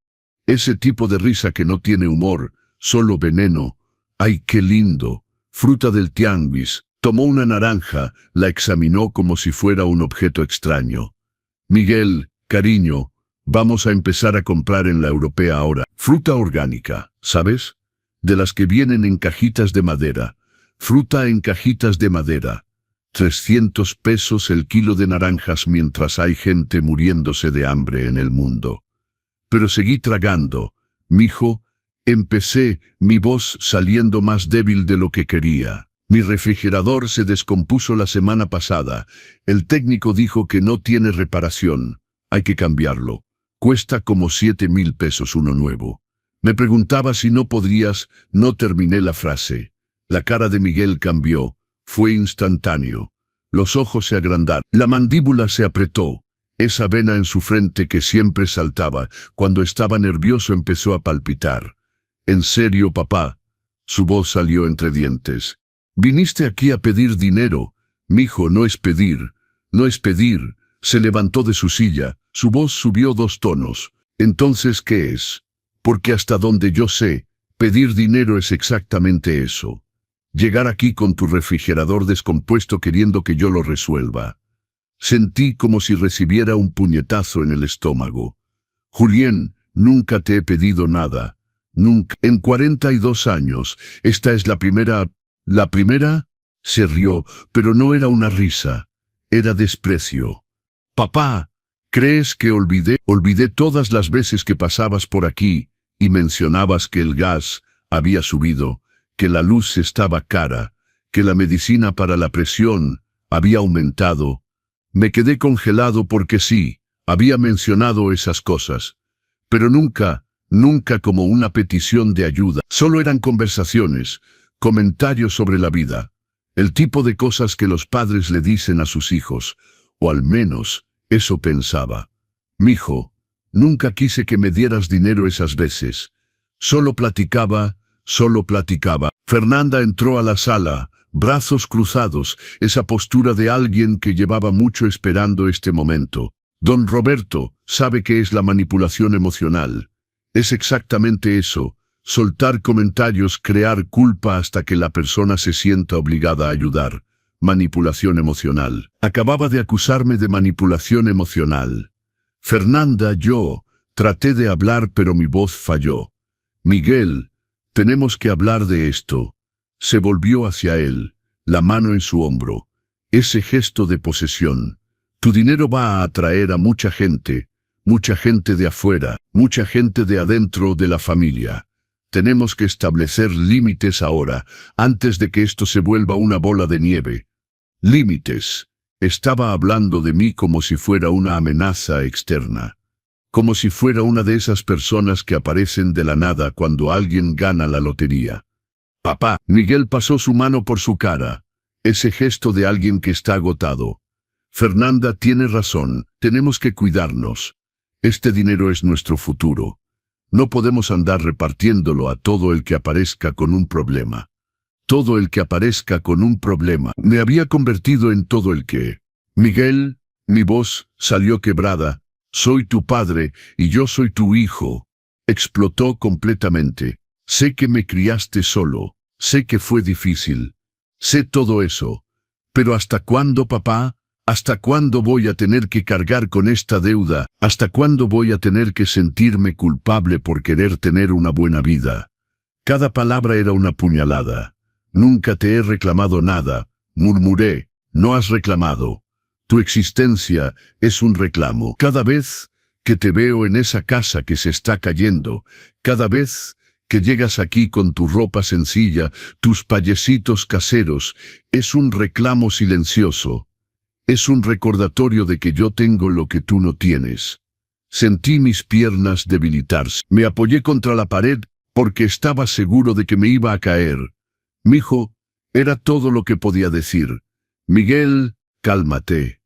Ese tipo de risa que no tiene humor, solo veneno. ¡Ay, qué lindo! Fruta del tianguis. Tomó una naranja, la examinó como si fuera un objeto extraño. Miguel, cariño, vamos a empezar a comprar en la europea ahora. Fruta orgánica, ¿sabes? De las que vienen en cajitas de madera. Fruta en cajitas de madera. 300 pesos el kilo de naranjas mientras hay gente muriéndose de hambre en el mundo. Pero seguí tragando. Mijo, empecé, mi voz saliendo más débil de lo que quería. Mi refrigerador se descompuso la semana pasada. El técnico dijo que no tiene reparación. Hay que cambiarlo. Cuesta como 7,000 pesos uno nuevo. Me preguntaba si no podrías. No terminé la frase. La cara de Miguel cambió. Fue instantáneo. Los ojos se agrandaron. La mandíbula se apretó. Esa vena en su frente que siempre saltaba, cuando estaba nervioso empezó a palpitar. ¿En serio, papá? Su voz salió entre dientes. Viniste aquí a pedir dinero. Mijo, no es pedir. No es pedir. Se levantó de su silla, su voz subió 2 tonos. Entonces, ¿qué es? Porque hasta donde yo sé, pedir dinero es exactamente eso. Llegar aquí con tu refrigerador descompuesto queriendo que yo lo resuelva. Sentí como si recibiera un puñetazo en el estómago. Julián, nunca te he pedido nada. Nunca. En 42 años, esta es la primera... ¿La primera? Se rió, pero no era una risa. Era desprecio. Papá, ¿crees que olvidé? Olvidé todas las veces que pasabas por aquí y mencionabas que el gas había subido, que la luz estaba cara, que la medicina para la presión había aumentado. Me quedé congelado porque sí, había mencionado esas cosas. Pero nunca como una petición de ayuda. Solo eran conversaciones, comentarios sobre la vida. El tipo de cosas que los padres le dicen a sus hijos, o al menos eso pensaba. Mijo, nunca quise que me dieras dinero esas veces. Solo platicaba. Fernanda entró a la sala, brazos cruzados, esa postura de alguien que llevaba mucho esperando este momento. Don Roberto sabe qué es la manipulación emocional. Es exactamente eso, soltar comentarios, crear culpa hasta que la persona se sienta obligada a ayudar. Manipulación emocional. Acababa de acusarme de manipulación emocional. Fernanda, yo traté de hablar pero mi voz falló. Miguel, tenemos que hablar de esto. Se volvió hacia él, la mano en su hombro. Ese gesto de posesión. Tu dinero va a atraer a mucha gente de afuera, mucha gente de adentro de la familia. Tenemos que establecer límites ahora, antes de que esto se vuelva una bola de nieve. Límites. Estaba hablando de mí como si fuera una amenaza externa. Como si fuera una de esas personas que aparecen de la nada cuando alguien gana la lotería. Papá, Miguel pasó su mano por su cara. Ese gesto de alguien que está agotado. Fernanda tiene razón, tenemos que cuidarnos. Este dinero es nuestro futuro. No podemos andar repartiéndolo a todo el que aparezca con un problema. Todo el que aparezca con un problema. Me había convertido en todo el que... Miguel, mi voz salió quebrada. Soy tu padre y yo soy tu hijo. Explotó completamente. Sé que me criaste solo. Sé que fue difícil. Sé todo eso. Pero ¿hasta cuándo, papá? ¿Hasta cuándo voy a tener que cargar con esta deuda? ¿Hasta cuándo voy a tener que sentirme culpable por querer tener una buena vida? Cada palabra era una puñalada. Nunca te he reclamado nada, murmuré. No has reclamado. Tu existencia es un reclamo. Cada vez que te veo en esa casa que se está cayendo, cada vez que llegas aquí con tu ropa sencilla, tus payesitos caseros, es un reclamo silencioso. Es un recordatorio de que yo tengo lo que tú no tienes. Sentí mis piernas debilitarse. Me apoyé contra la pared porque estaba seguro de que me iba a caer. Mijo, era todo lo que podía decir. Miguel, cálmate.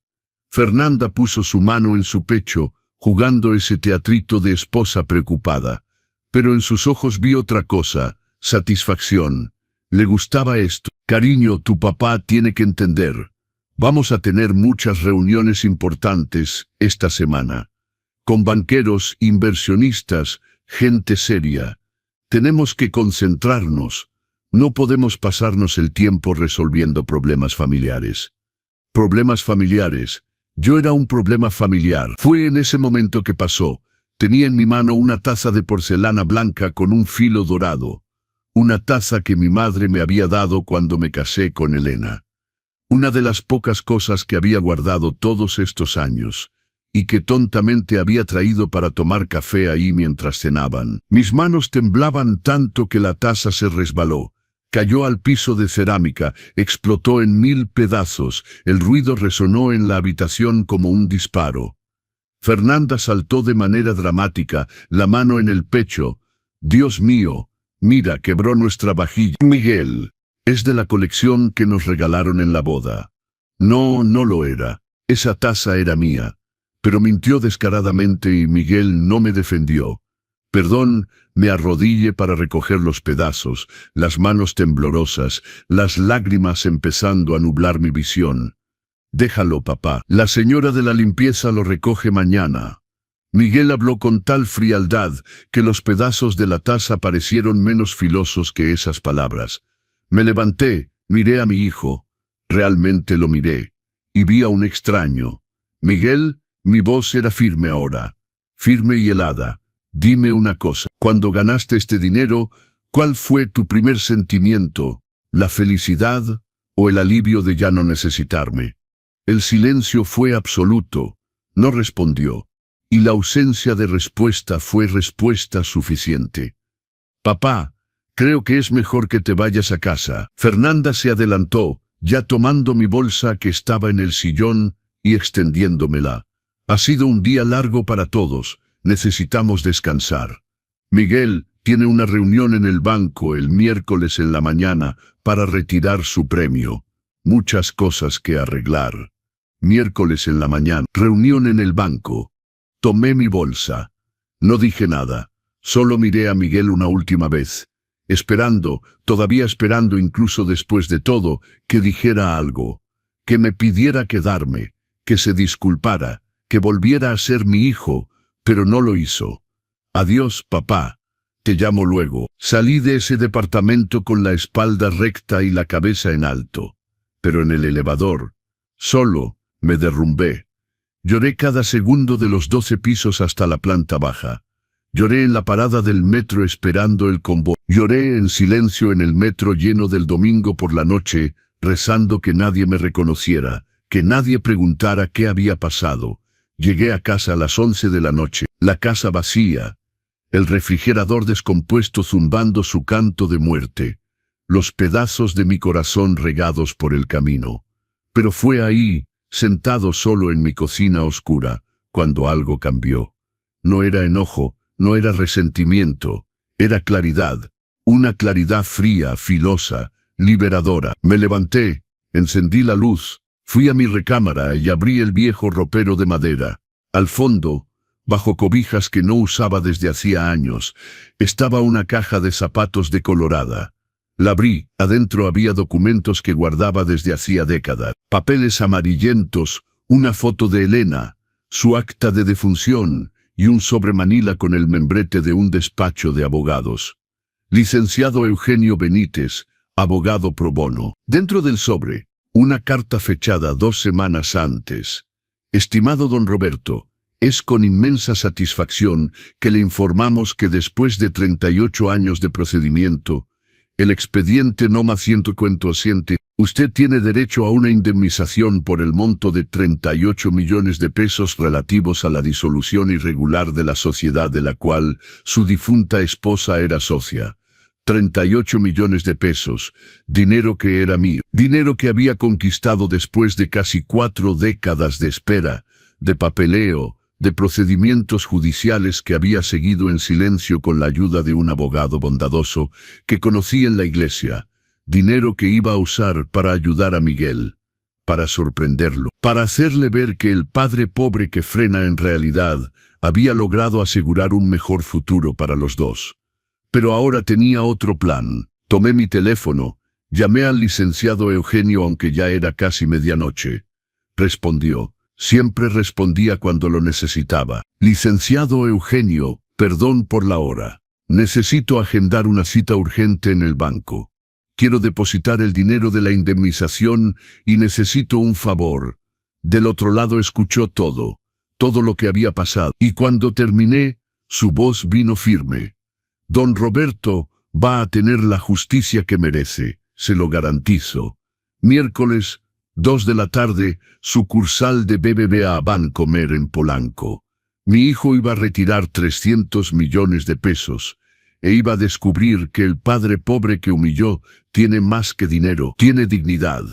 Fernanda puso su mano en su pecho, jugando ese teatrito de esposa preocupada. Pero en sus ojos vi otra cosa, satisfacción. Le gustaba esto. Cariño, tu papá tiene que entender. Vamos a tener muchas reuniones importantes esta semana. Con banqueros, inversionistas, gente seria. Tenemos que concentrarnos. No podemos pasarnos el tiempo resolviendo problemas familiares. Problemas familiares. Yo era un problema familiar. Fue en ese momento que pasó. Tenía en mi mano una taza de porcelana blanca con un filo dorado. Una taza que mi madre me había dado cuando me casé con Elena. Una de las pocas cosas que había guardado todos estos años, y que tontamente había traído para tomar café ahí mientras cenaban. Mis manos temblaban tanto que la taza se resbaló. Cayó al piso de cerámica, explotó en 1000 pedazos, el ruido resonó en la habitación como un disparo. Fernanda saltó de manera dramática, la mano en el pecho. Dios mío, mira, quebró nuestra vajilla. Miguel. Es de la colección que nos regalaron en la boda. No, no lo era. Esa taza era mía. Pero mintió descaradamente y Miguel no me defendió. Perdón, me arrodillé para recoger los pedazos, las manos temblorosas, las lágrimas empezando a nublar mi visión. Déjalo, papá. La señora de la limpieza lo recoge mañana. Miguel habló con tal frialdad que los pedazos de la taza parecieron menos filosos que esas palabras. Me levanté, miré a mi hijo. Realmente lo miré. Y vi a un extraño. Miguel, mi voz era firme ahora. Firme y helada. Dime una cosa. Cuando ganaste este dinero, ¿cuál fue tu primer sentimiento? ¿La felicidad o el alivio de ya no necesitarme? El silencio fue absoluto. No respondió. Y la ausencia de respuesta fue respuesta suficiente. Papá, creo que es mejor que te vayas a casa. Fernanda se adelantó, ya tomando mi bolsa que estaba en el sillón y extendiéndomela. Ha sido un día largo para todos. Necesitamos descansar. Miguel tiene una reunión en el banco el miércoles en la mañana para retirar su premio. Muchas cosas que arreglar. Miércoles en la mañana, reunión en el banco. Tomé mi bolsa. No dije nada. Solo miré a Miguel una última vez. Esperando, todavía esperando incluso después de todo, que dijera algo. Que me pidiera quedarme. Que se disculpara. Que volviera a ser mi hijo. Pero no lo hizo. Adiós, papá. Te llamo luego. Salí de ese departamento con la espalda recta y la cabeza en alto. Pero en el elevador, solo, me derrumbé. Lloré cada segundo de los 12 pisos hasta la planta baja. Lloré en la parada del metro esperando el convoy. Lloré en silencio en el metro lleno del domingo por la noche, rezando que nadie me reconociera, que nadie preguntara qué había pasado. Llegué a casa a las 11 de la noche, la casa vacía, el refrigerador descompuesto zumbando su canto de muerte, los pedazos de mi corazón regados por el camino. Pero fue ahí, sentado solo en mi cocina oscura, cuando algo cambió. No era enojo, no era resentimiento, era claridad, una claridad fría, filosa, liberadora. Me levanté, encendí la luz, fui a mi recámara y abrí el viejo ropero de madera. Al fondo, bajo cobijas que no usaba desde hacía años, estaba una caja de zapatos decolorada. La abrí, adentro había documentos que guardaba desde hacía décadas, papeles amarillentos, una foto de Elena, su acta de defunción y un sobre manila con el membrete de un despacho de abogados. Licenciado Eugenio Benítez, abogado pro bono. Dentro del sobre, una carta fechada 2 semanas antes. Estimado don Roberto, es con inmensa satisfacción que le informamos que después de 38 años de procedimiento, el expediente NOMA 157, usted tiene derecho a una indemnización por el monto de 38 millones de pesos relativos a la disolución irregular de la sociedad de la cual su difunta esposa era socia. 38 millones de pesos, dinero que era mío, dinero que había conquistado después de casi 4 décadas de espera, de papeleo, de procedimientos judiciales que había seguido en silencio con la ayuda de un abogado bondadoso que conocí en la iglesia, dinero que iba a usar para ayudar a Miguel, para sorprenderlo, para hacerle ver que el padre pobre que frena en realidad había logrado asegurar un mejor futuro para los dos. Pero ahora tenía otro plan. Tomé mi teléfono, llamé al licenciado Eugenio aunque ya era casi medianoche. Respondió. Siempre respondía cuando lo necesitaba. Licenciado Eugenio, perdón por la hora. Necesito agendar una cita urgente en el banco. Quiero depositar el dinero de la indemnización y necesito un favor. Del otro lado escuchó todo lo que había pasado. Y cuando terminé, su voz vino firme. Don Roberto va a tener la justicia que merece, se lo garantizo. Miércoles, 2 de la tarde, sucursal de BBVA Bancomer en Polanco. Mi hijo iba a retirar 300 millones de pesos, e iba a descubrir que el padre pobre que humilló tiene más que dinero, tiene dignidad.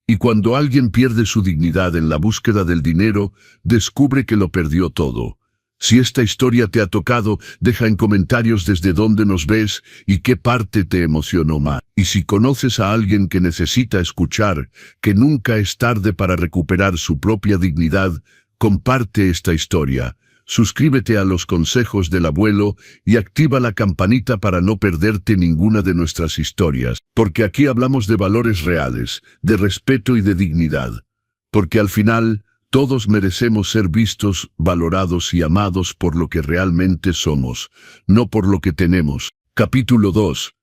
Y cuando alguien pierde su dignidad en la búsqueda del dinero, descubre que lo perdió todo. Si esta historia te ha tocado, deja en comentarios desde dónde nos ves y qué parte te emocionó más. Y si conoces a alguien que necesita escuchar que nunca es tarde para recuperar su propia dignidad, comparte esta historia. Suscríbete a los consejos del abuelo y activa la campanita para no perderte ninguna de nuestras historias, porque aquí hablamos de valores reales, de respeto y de dignidad. Porque al final, todos merecemos ser vistos, valorados y amados por lo que realmente somos, no por lo que tenemos. Capítulo 2.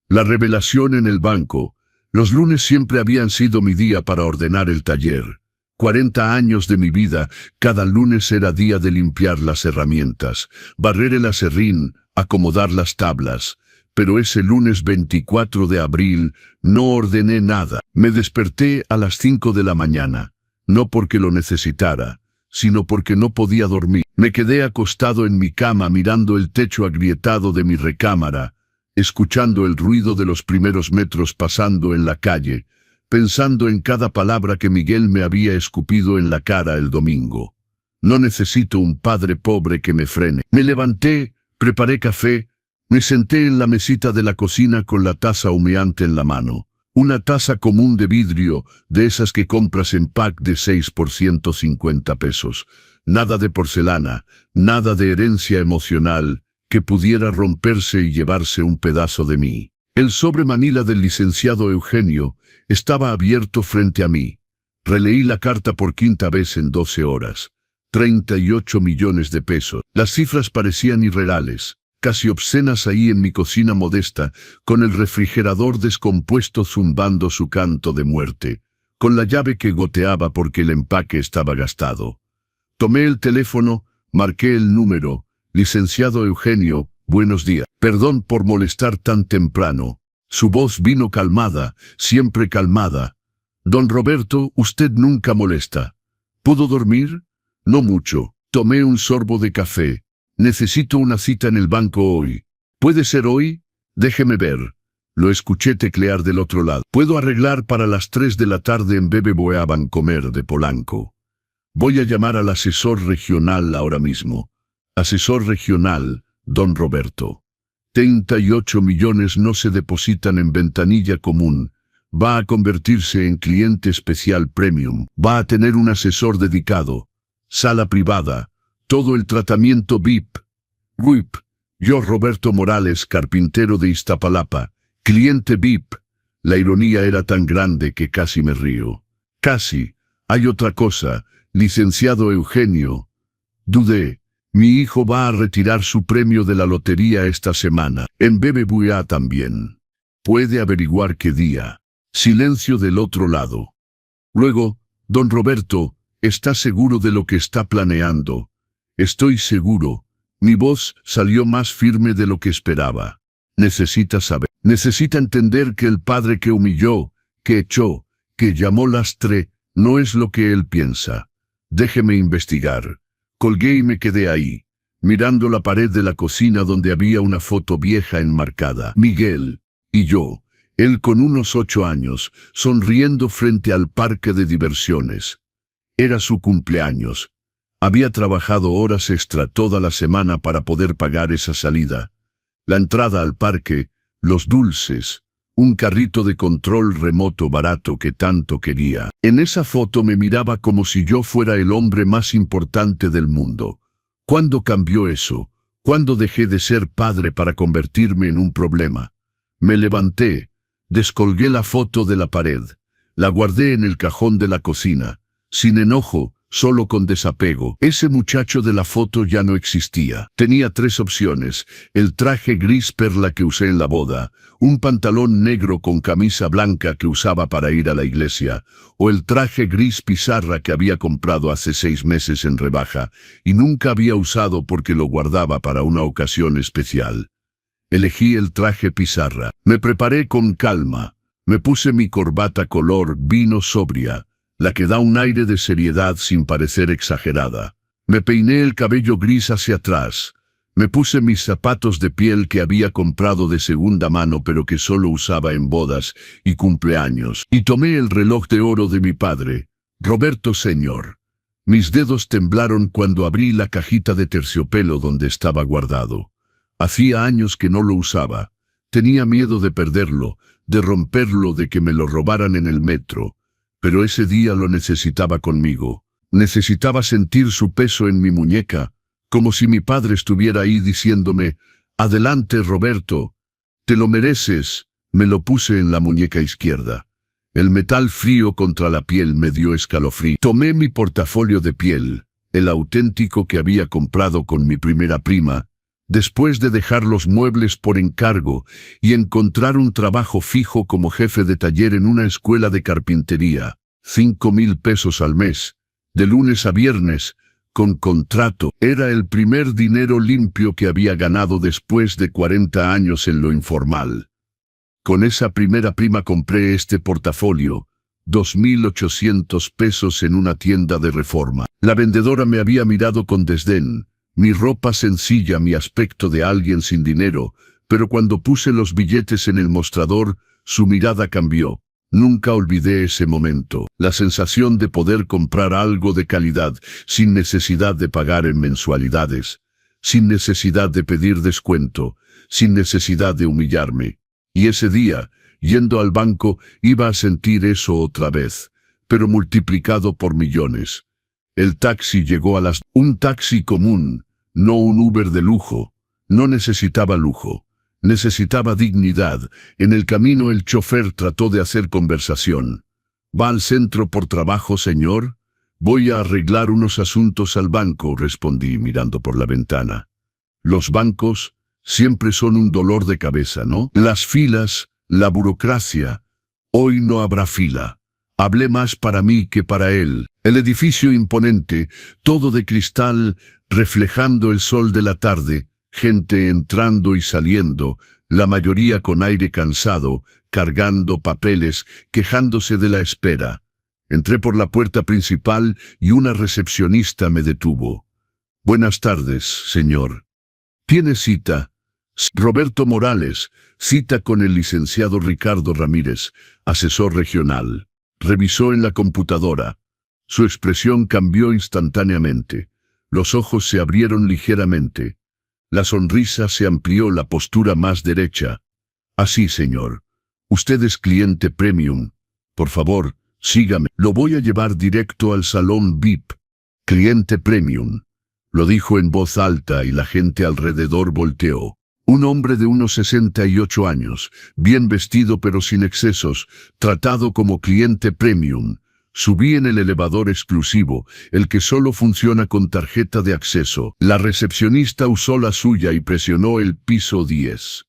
La revelación en el banco. Los lunes siempre habían sido mi día para ordenar el taller. 40 años de mi vida, cada lunes era día de limpiar las herramientas, barrer el aserrín, acomodar las tablas. Pero ese lunes 24 de abril no ordené nada. Me desperté a las 5 de la mañana. No porque lo necesitara, sino porque no podía dormir. Me quedé acostado en mi cama mirando el techo agrietado de mi recámara, escuchando el ruido de los primeros metros pasando en la calle, pensando en cada palabra que Miguel me había escupido en la cara el domingo. No necesito un padre pobre que me frene. Me levanté, preparé café, me senté en la mesita de la cocina con la taza humeante en la mano. Una taza común de vidrio, de esas que compras en pack de 6 por 150 pesos. Nada de porcelana, nada de herencia emocional que pudiera romperse y llevarse un pedazo de mí. El sobre manila del licenciado Eugenio estaba abierto frente a mí. Releí la carta por quinta vez en 12 horas. 38 millones de pesos. Las cifras parecían irreales, casi obscenas ahí en mi cocina modesta, con el refrigerador descompuesto zumbando su canto de muerte, con la llave que goteaba porque el empaque estaba gastado. Tomé el teléfono, marqué el número. Licenciado Eugenio, buenos días. Perdón por molestar tan temprano. Su voz vino calmada, siempre calmada. Don Roberto, usted nunca molesta. ¿Pudo dormir? No mucho. Tomé un sorbo de café. Necesito una cita en el banco hoy. ¿Puede ser hoy? Déjeme ver. Lo escuché teclear del otro lado. Puedo arreglar para las 3 de la tarde en BBVA Bancomer de Polanco. Voy a llamar al asesor regional ahora mismo. Asesor regional, don Roberto. 38 millones no se depositan en ventanilla común. Va a convertirse en cliente especial premium. Va a tener un asesor dedicado. Sala privada. Todo el tratamiento VIP. VIP. Yo, Roberto Morales, carpintero de Iztapalapa. Cliente VIP. La ironía era tan grande que casi me río. Casi. Hay otra cosa. Licenciado Eugenio. Dudé. Mi hijo va a retirar su premio de la lotería esta semana. En BBVA también. Puede averiguar qué día. Silencio del otro lado. Luego, don Roberto, ¿está seguro de lo que está planeando? Estoy seguro. Mi voz salió más firme de lo que esperaba. Necesita saber. Necesita entender que el padre que humilló, que echó, que llamó lastre, no es lo que él piensa. Déjeme investigar. Colgué y me quedé ahí, mirando la pared de la cocina donde había una foto vieja enmarcada. Miguel y yo, él con unos 8 años, sonriendo frente al parque de diversiones. Era su cumpleaños. Había trabajado horas extra toda la semana para poder pagar esa salida. La entrada al parque, los dulces, un carrito de control remoto barato que tanto quería. En esa foto me miraba como si yo fuera el hombre más importante del mundo. ¿Cuándo cambió eso? ¿Cuándo dejé de ser padre para convertirme en un problema? Me levanté, descolgué la foto de la pared, la guardé en el cajón de la cocina, sin enojo, solo con desapego. Ese muchacho de la foto ya no existía. Tenía 3 opciones: el traje gris perla que usé en la boda, un pantalón negro con camisa blanca que usaba para ir a la iglesia, o el traje gris pizarra que había comprado hace 6 meses en rebaja, y nunca había usado porque lo guardaba para una ocasión especial. Elegí el traje pizarra. Me preparé con calma. Me puse mi corbata color vino sobria, la que da un aire de seriedad sin parecer exagerada. Me peiné el cabello gris hacia atrás. Me puse mis zapatos de piel que había comprado de segunda mano pero que solo usaba en bodas y cumpleaños. Y tomé el reloj de oro de mi padre, Roberto Señor. Mis dedos temblaron cuando abrí la cajita de terciopelo donde estaba guardado. Hacía años que no lo usaba. Tenía miedo de perderlo, de romperlo, de que me lo robaran en el metro. Pero ese día lo necesitaba conmigo. Necesitaba sentir su peso en mi muñeca, como si mi padre estuviera ahí diciéndome: «Adelante, Roberto, te lo mereces». Me lo puse en la muñeca izquierda. El metal frío contra la piel me dio escalofrío. Tomé mi portafolio de piel, el auténtico que había comprado con mi primera prima, después de dejar los muebles por encargo y encontrar un trabajo fijo como jefe de taller en una escuela de carpintería. 5,000 pesos al mes, de lunes a viernes, con contrato. Era el primer dinero limpio que había ganado después de 40 años en lo informal. Con esa primera prima compré este portafolio, 2,800 pesos en una tienda de Reforma. La vendedora me había mirado con desdén, mi ropa sencilla, mi aspecto de alguien sin dinero, pero cuando puse los billetes en el mostrador, su mirada cambió. Nunca olvidé ese momento, la sensación de poder comprar algo de calidad, sin necesidad de pagar en mensualidades, sin necesidad de pedir descuento, sin necesidad de humillarme. Y ese día, yendo al banco, iba a sentir eso otra vez, pero multiplicado por millones. El taxi llegó a las... Un taxi común, no un Uber de lujo. No necesitaba lujo. Necesitaba dignidad. En el camino el chofer trató de hacer conversación. ¿Va al centro por trabajo, señor? Voy a arreglar unos asuntos al banco, respondí mirando por la ventana. Los bancos siempre son un dolor de cabeza, ¿no? Las filas, la burocracia. Hoy no habrá fila. Hablé más para mí que para él. El edificio imponente, todo de cristal, reflejando el sol de la tarde, gente entrando y saliendo, la mayoría con aire cansado, cargando papeles, quejándose de la espera. Entré por la puerta principal y una recepcionista me detuvo. Buenas tardes, señor. ¿Tiene cita? Roberto Morales, cita con el licenciado Ricardo Ramírez, asesor regional. Revisó en la computadora. Su expresión cambió instantáneamente. Los ojos se abrieron ligeramente. La sonrisa se amplió, la postura más derecha. Así, señor. Usted es cliente premium. Por favor, sígame. Lo voy a llevar directo al salón VIP. Cliente premium. Lo dijo en voz alta y la gente alrededor volteó. Un hombre de unos 68 años, bien vestido pero sin excesos, tratado como cliente premium. Subí en el elevador exclusivo, el que solo funciona con tarjeta de acceso. La recepcionista usó la suya y presionó el piso 10.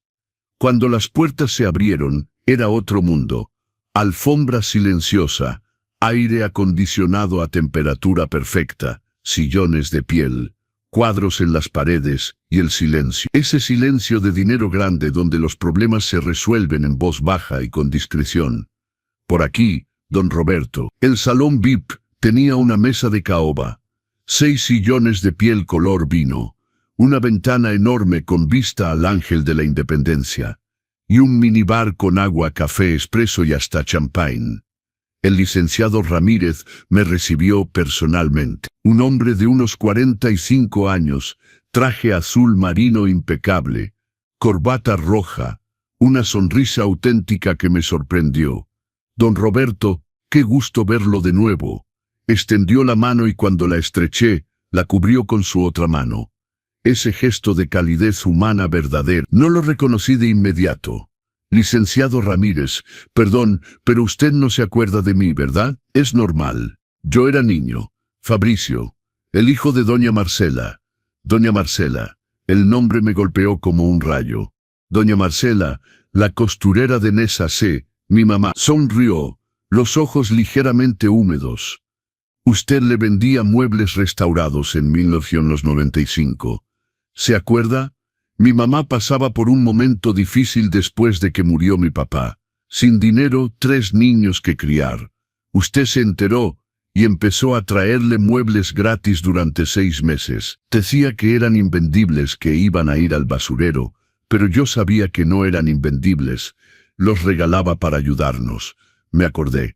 Cuando las puertas se abrieron, era otro mundo. Alfombra silenciosa, aire acondicionado a temperatura perfecta, sillones de piel, cuadros en las paredes y el silencio. Ese silencio de dinero grande donde los problemas se resuelven en voz baja y con discreción. Por aquí, don Roberto. El salón VIP tenía una mesa de caoba, 6 sillones de piel color vino, una ventana enorme con vista al Ángel de la Independencia, y un minibar con agua, café, espresso y hasta champagne. El licenciado Ramírez me recibió personalmente. Un hombre de unos 45 años, traje azul marino impecable, corbata roja, una sonrisa auténtica que me sorprendió. Don Roberto, qué gusto verlo de nuevo. Extendió la mano y cuando la estreché, la cubrió con su otra mano. Ese gesto de calidez humana verdadera. No lo reconocí de inmediato. Licenciado Ramírez, perdón, pero usted no se acuerda de mí, ¿verdad? Es normal. Yo era niño. Fabricio, el hijo de doña Marcela. Doña Marcela, el nombre me golpeó como un rayo. Doña Marcela, la costurera de Nesa C., mi mamá. Sonrió, los ojos ligeramente húmedos. Usted le vendía muebles restaurados en 1995. ¿Se acuerda? Mi mamá pasaba por un momento difícil después de que murió mi papá. Sin dinero, 3 niños que criar. Usted se enteró y empezó a traerle muebles gratis durante 6 meses. Decía que eran invendibles, que iban a ir al basurero, pero yo sabía que no eran invendibles. Los regalaba para ayudarnos. Me acordé.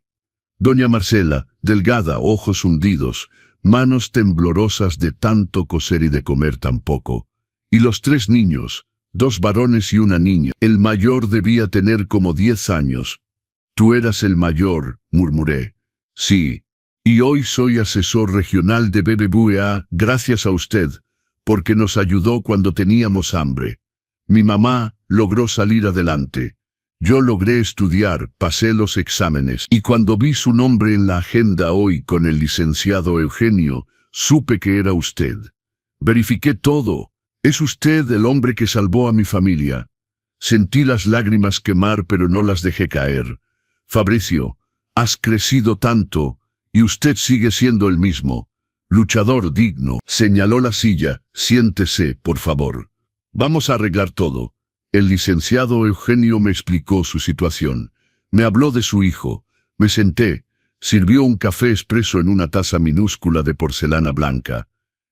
Doña Marcela, delgada, ojos hundidos, manos temblorosas de tanto coser y de comer tan poco. Y los 3 niños, 2 varones y una niña. El mayor debía tener como 10 años. Tú eras el mayor, murmuré. Sí. Y hoy soy asesor regional de BBVA, gracias a usted, porque nos ayudó cuando teníamos hambre. Mi mamá logró salir adelante. Yo logré estudiar, pasé los exámenes, y cuando vi su nombre en la agenda hoy con el licenciado Eugenio, supe que era usted. Verifiqué todo. Es usted el hombre que salvó a mi familia. Sentí las lágrimas quemar, pero no las dejé caer. Fabricio, has crecido tanto, y usted sigue siendo el mismo. Luchador digno. Señaló la silla. Siéntese, por favor. Vamos a arreglar todo. El licenciado Eugenio me explicó su situación. Me habló de su hijo. Me senté. Sirvió un café expreso en una taza minúscula de porcelana blanca.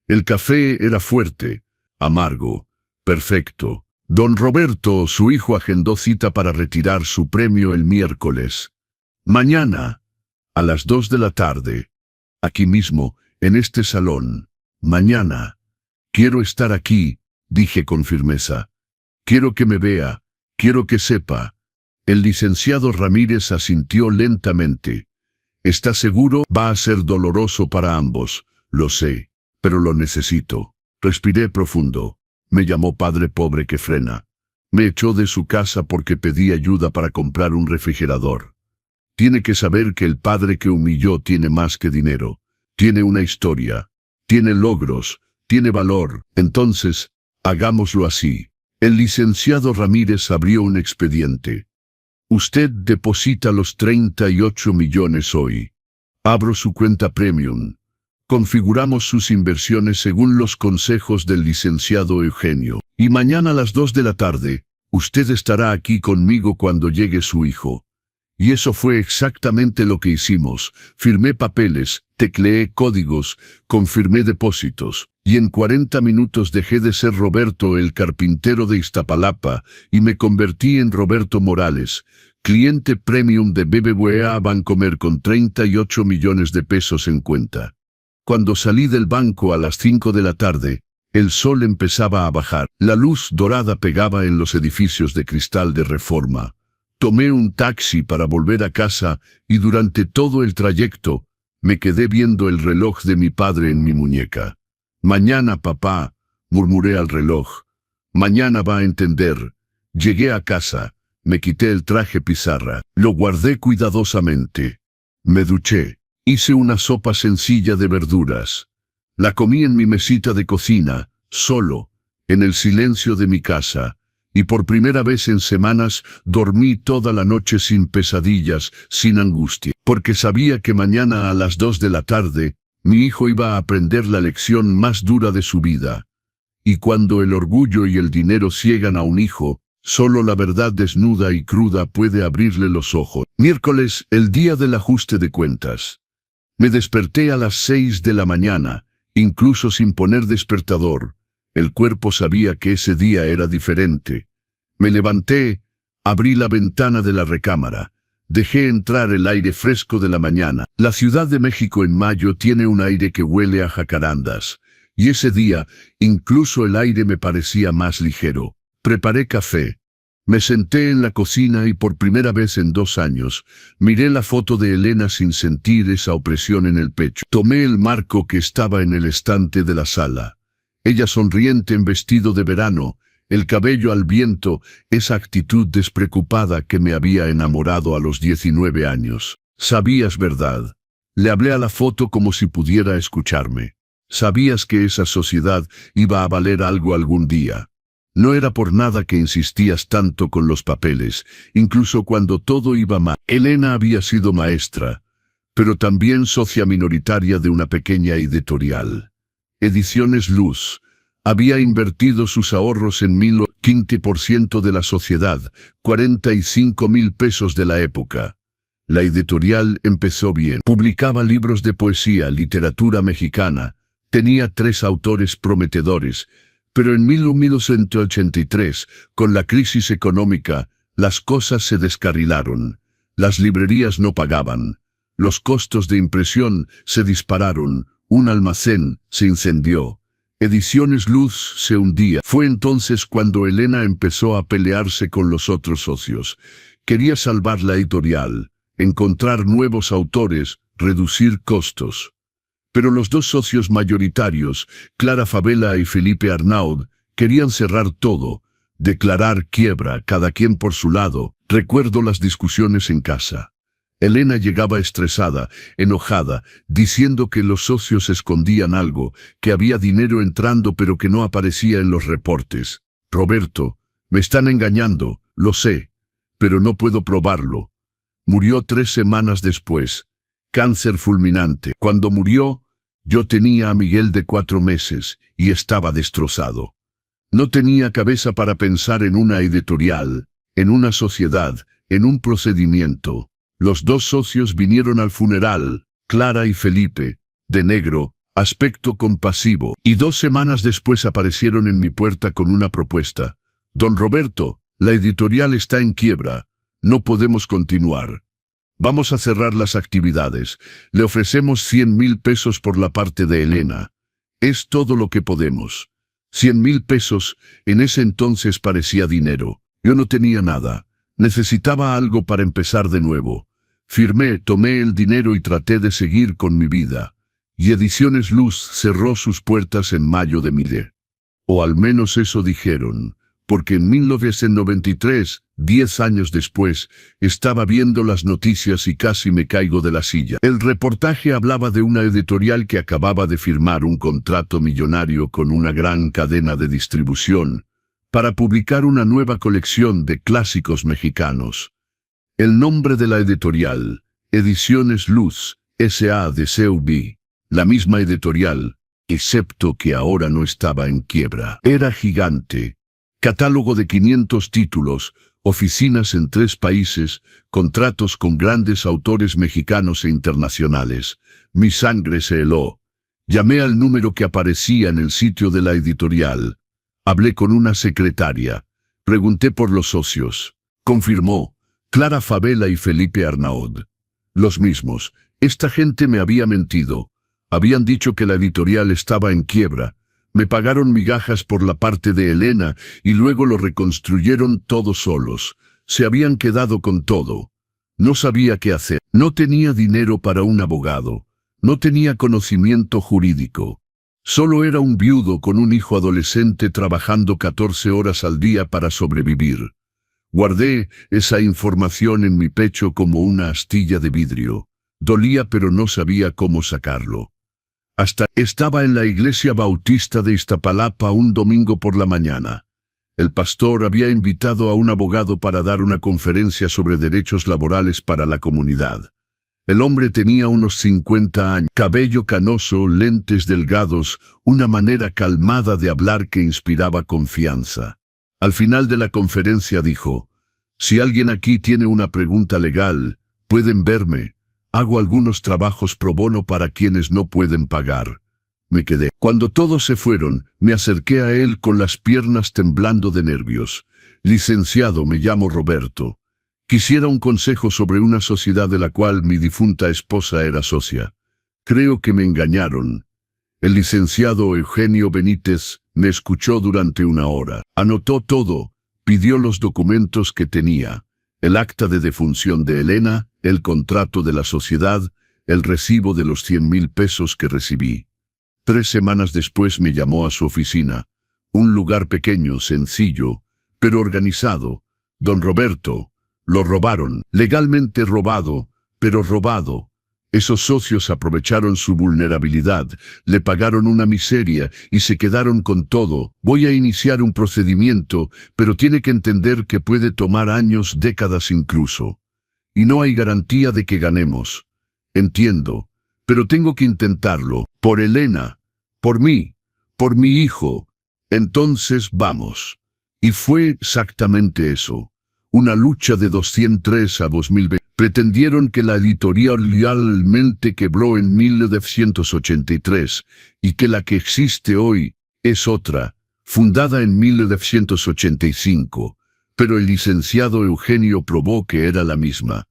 El café era fuerte, amargo, perfecto. Don Roberto, su hijo, agendó cita para retirar su premio el miércoles. Mañana, a las 2 de la tarde. Aquí mismo, en este salón. Mañana. Quiero estar aquí, dije con firmeza. Quiero que me vea, quiero que sepa. El licenciado Ramírez asintió lentamente. ¿Está seguro? Va a ser doloroso para ambos, lo sé, pero lo necesito. Respiré profundo. Me llamó padre pobre que frena. Me echó de su casa porque pedí ayuda para comprar un refrigerador. Tiene que saber que el padre que humilló tiene más que dinero. Tiene una historia, tiene logros, tiene valor. Entonces, hagámoslo así. El licenciado Ramírez abrió un expediente. Usted deposita los 38 millones hoy. Abro su cuenta premium. Configuramos sus inversiones según los consejos del licenciado Eugenio. Y mañana a las 2 de la tarde, usted estará aquí conmigo cuando llegue su hijo. Y eso fue exactamente lo que hicimos. Firmé papeles, tecleé códigos, confirmé depósitos. Y en 40 minutos dejé de ser Roberto el carpintero de Iztapalapa y me convertí en Roberto Morales, cliente premium de BBVA Bancomer con 38 millones de pesos en cuenta. Cuando salí del banco a las 5 de la tarde, el sol empezaba a bajar. La luz dorada pegaba en los edificios de cristal de Reforma. Tomé un taxi para volver a casa y durante todo el trayecto me quedé viendo el reloj de mi padre en mi muñeca. Mañana, papá, murmuré al reloj. Mañana va a entender. Llegué a casa, me quité el traje pizarra, lo guardé cuidadosamente. Me duché, hice una sopa sencilla de verduras. La comí en mi mesita de cocina, solo, en el silencio de mi casa. Y por primera vez en semanas dormí toda la noche sin pesadillas, sin angustia, porque sabía que mañana a las 2 de la tarde, mi hijo iba a aprender la lección más dura de su vida. Y cuando el orgullo y el dinero ciegan a un hijo, solo la verdad desnuda y cruda puede abrirle los ojos. Miércoles, el día del ajuste de cuentas. Me desperté a las 6 de la mañana, incluso sin poner despertador. El cuerpo sabía que ese día era diferente. Me levanté, abrí la ventana de la recámara. Dejé entrar el aire fresco de la mañana. La Ciudad de México en mayo tiene un aire que huele a jacarandas. Y ese día, incluso el aire me parecía más ligero. Preparé café. Me senté en la cocina y por primera vez en 2 años, miré la foto de Elena sin sentir esa opresión en el pecho. Tomé el marco que estaba en el estante de la sala. Ella sonriente en vestido de verano, el cabello al viento, esa actitud despreocupada que me había enamorado a los 19 años. Sabías verdad. Le hablé a la foto como si pudiera escucharme. Sabías que esa sociedad iba a valer algo algún día. No era por nada que insistías tanto con los papeles, incluso cuando todo iba mal. Elena había sido maestra, pero también socia minoritaria de una pequeña editorial. Ediciones Luz. Había invertido sus ahorros en 15% de la sociedad, 45,000 pesos de la época. La editorial empezó bien. Publicaba libros de poesía, literatura mexicana. Tenía 3 autores prometedores. Pero en 1983, con la crisis económica, las cosas se descarrilaron. Las librerías no pagaban. Los costos de impresión se dispararon. Un almacén se incendió. Ediciones Luz se hundía. Fue entonces cuando Elena empezó a pelearse con los otros socios. Quería salvar la editorial, encontrar nuevos autores, reducir costos. Pero los 2 socios mayoritarios, Clara Favela y Felipe Arnaud, querían cerrar todo, declarar quiebra, cada quien por su lado. Recuerdo las discusiones en casa. Elena llegaba estresada, enojada, diciendo que los socios escondían algo, que había dinero entrando pero que no aparecía en los reportes. Roberto, me están engañando, lo sé, pero no puedo probarlo. Murió 3 semanas después. Cáncer fulminante. Cuando murió, yo tenía a Miguel de 4 meses y estaba destrozado. No tenía cabeza para pensar en una editorial, en una sociedad, en un procedimiento. Los 2 socios vinieron al funeral, Clara y Felipe, de negro, aspecto compasivo, y 2 semanas después aparecieron en mi puerta con una propuesta. Don Roberto, la editorial está en quiebra, no podemos continuar. Vamos a cerrar las actividades, le ofrecemos 100,000 pesos por la parte de Elena. Es todo lo que podemos. 100,000 pesos, en ese entonces parecía dinero. Yo no tenía nada, necesitaba algo para empezar de nuevo. Firmé, tomé el dinero y traté de seguir con mi vida. Y Ediciones Luz cerró sus puertas en mayo de 2000. O al menos eso dijeron, porque en 1993, 10 años después, estaba viendo las noticias y casi me caigo de la silla. El reportaje hablaba de una editorial que acababa de firmar un contrato millonario con una gran cadena de distribución para publicar una nueva colección de clásicos mexicanos. El nombre de la editorial, Ediciones Luz, S.A. de CUB, la misma editorial, excepto que ahora no estaba en quiebra. Era gigante. Catálogo de 500 títulos, oficinas en 3 países, contratos con grandes autores mexicanos e internacionales. Mi sangre se heló. Llamé al número que aparecía en el sitio de la editorial. Hablé con una secretaria. Pregunté por los socios. Confirmó, Clara Favela y Felipe Arnaud. Los mismos. Esta gente me había mentido. Habían dicho que la editorial estaba en quiebra. Me pagaron migajas por la parte de Elena y luego lo reconstruyeron todos solos. Se habían quedado con todo. No sabía qué hacer. No tenía dinero para un abogado. No tenía conocimiento jurídico. Solo era un viudo con un hijo adolescente trabajando 14 horas al día para sobrevivir. Guardé esa información en mi pecho como una astilla de vidrio. Dolía pero no sabía cómo sacarlo. Hasta estaba en la iglesia bautista de Iztapalapa un domingo por la mañana. El pastor había invitado a un abogado para dar una conferencia sobre derechos laborales para la comunidad. El hombre tenía unos 50 años, cabello canoso, lentes delgados, una manera calmada de hablar que inspiraba confianza. Al final de la conferencia dijo, si alguien aquí tiene una pregunta legal, pueden verme. Hago algunos trabajos pro bono para quienes no pueden pagar. Me quedé. Cuando todos se fueron, me acerqué a él con las piernas temblando de nervios. Licenciado, me llamo Roberto. Quisiera un consejo sobre una sociedad de la cual mi difunta esposa era socia. Creo que me engañaron. El licenciado Eugenio Benítez me escuchó durante 1 hora. Anotó todo, pidió los documentos que tenía. El acta de defunción de Elena, el contrato de la sociedad, el recibo de los 100,000 pesos que recibí. 3 semanas después me llamó a su oficina. Un lugar pequeño, sencillo, pero organizado. Don Roberto, lo robaron. Legalmente robado, pero robado. Esos socios aprovecharon su vulnerabilidad, le pagaron una miseria y se quedaron con todo. Voy a iniciar un procedimiento, pero tiene que entender que puede tomar años, décadas incluso. Y no hay garantía de que ganemos. Entiendo, pero tengo que intentarlo. Por Elena, por mí, por mi hijo. Entonces vamos. Y fue exactamente eso. Una lucha de 2003 a 2020. Pretendieron que la editorial realmente quebró en 1983 y que la que existe hoy es otra, fundada en 1985, pero el licenciado Eugenio probó que era la misma.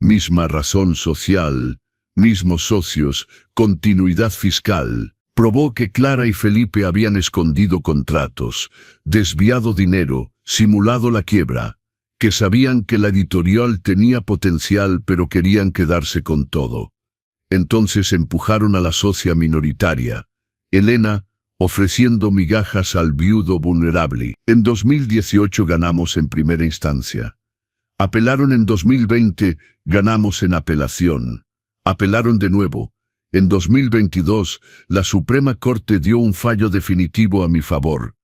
Misma razón social, mismos socios, continuidad fiscal. Probó que Clara y Felipe habían escondido contratos, desviado dinero, simulado la quiebra. Que sabían que la editorial tenía potencial pero querían quedarse con todo. Entonces empujaron a la socia minoritaria, Elena, ofreciendo migajas al viudo vulnerable. En 2018 ganamos en primera instancia. Apelaron en 2020, ganamos en apelación. Apelaron de nuevo. En 2022, la Suprema Corte dio un fallo definitivo a mi favor.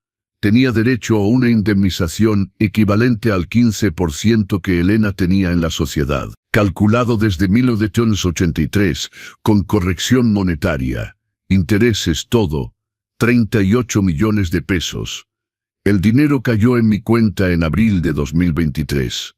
Tenía derecho a una indemnización equivalente al 15% que Elena tenía en la sociedad, calculado desde 1983, con corrección monetaria, intereses todo, 38 millones de pesos. El dinero cayó en mi cuenta en abril de 2023,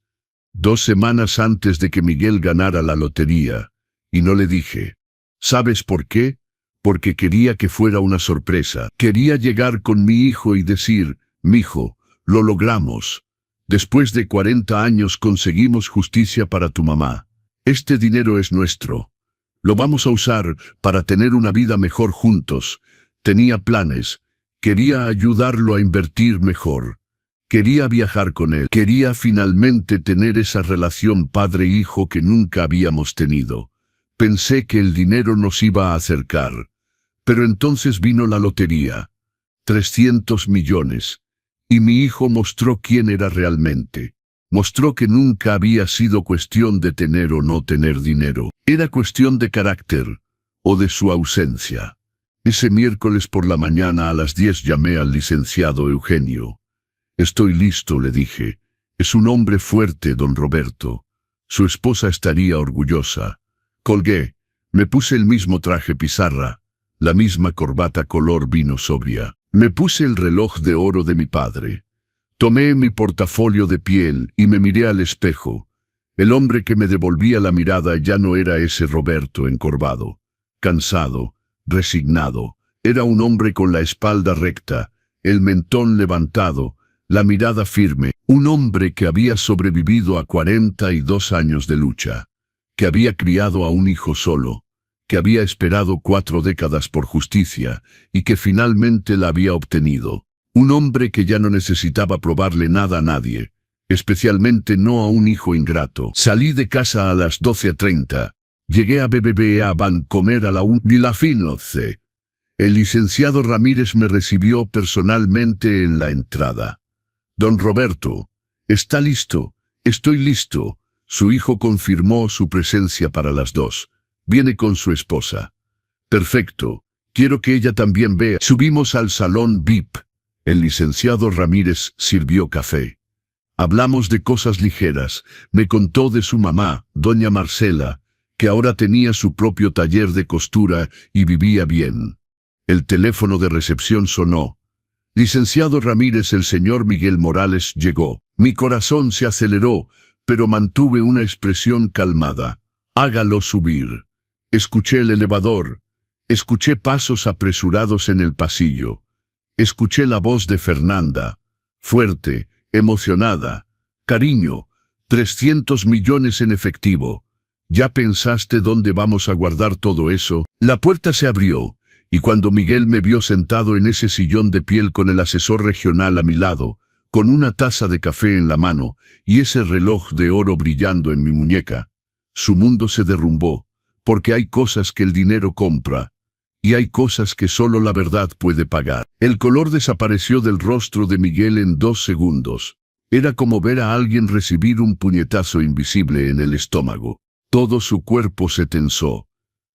2 semanas antes de que Miguel ganara la lotería, y no le dije. ¿Sabes por qué? Porque quería que fuera una sorpresa. Quería llegar con mi hijo y decir, mijo, lo logramos. Después de 40 años conseguimos justicia para tu mamá. Este dinero es nuestro. Lo vamos a usar para tener una vida mejor juntos. Tenía planes. Quería ayudarlo a invertir mejor. Quería viajar con él. Quería finalmente tener esa relación padre-hijo que nunca habíamos tenido. Pensé que el dinero nos iba a acercar. Pero entonces vino la lotería. 300 millones. Y mi hijo mostró quién era realmente. Mostró que nunca había sido cuestión de tener o no tener dinero. Era cuestión de carácter, o de su ausencia. Ese miércoles por la mañana a las 10 llamé al licenciado Eugenio. Estoy listo, le dije. Es un hombre fuerte, don Roberto. Su esposa estaría orgullosa. Colgué. Me puse el mismo traje pizarra, la misma corbata color vino sobria. Me puse el reloj de oro de mi padre. Tomé mi portafolio de piel y me miré al espejo. El hombre que me devolvía la mirada ya no era ese Roberto encorvado, cansado, resignado. Era un hombre con la espalda recta, el mentón levantado, la mirada firme. Un hombre que había sobrevivido a 42 años de lucha, que había criado a un hijo solo, que había esperado 4 décadas por justicia y que finalmente la había obtenido. Un hombre que ya no necesitaba probarle nada a nadie, especialmente no a un hijo ingrato. Salí de casa a las 12:30. Llegué a BBVA Bancomer a la 1:15. El licenciado Ramírez me recibió personalmente en la entrada. Don Roberto, ¿está listo? Estoy listo. Su hijo confirmó su presencia para las 2. Viene con su esposa. Perfecto. Quiero que ella también vea. Subimos al salón VIP. El licenciado Ramírez sirvió café. Hablamos de cosas ligeras. Me contó de su mamá, doña Marcela, que ahora tenía su propio taller de costura y vivía bien. El teléfono de recepción sonó. Licenciado Ramírez, el señor Miguel Morales llegó. Mi corazón se aceleró, pero mantuve una expresión calmada. Hágalo subir. Escuché el elevador. Escuché pasos apresurados en el pasillo. Escuché la voz de Fernanda, fuerte, emocionada. Cariño, 300 millones en efectivo. ¿Ya pensaste dónde vamos a guardar todo eso? La puerta se abrió, y cuando Miguel me vio sentado en ese sillón de piel con el asesor regional a mi lado, con una taza de café en la mano y ese reloj de oro brillando en mi muñeca, su mundo se derrumbó, porque hay cosas que el dinero compra, y hay cosas que solo la verdad puede pagar. El color desapareció del rostro de Miguel en 2 segundos. Era como ver a alguien recibir un puñetazo invisible en el estómago. Todo su cuerpo se tensó.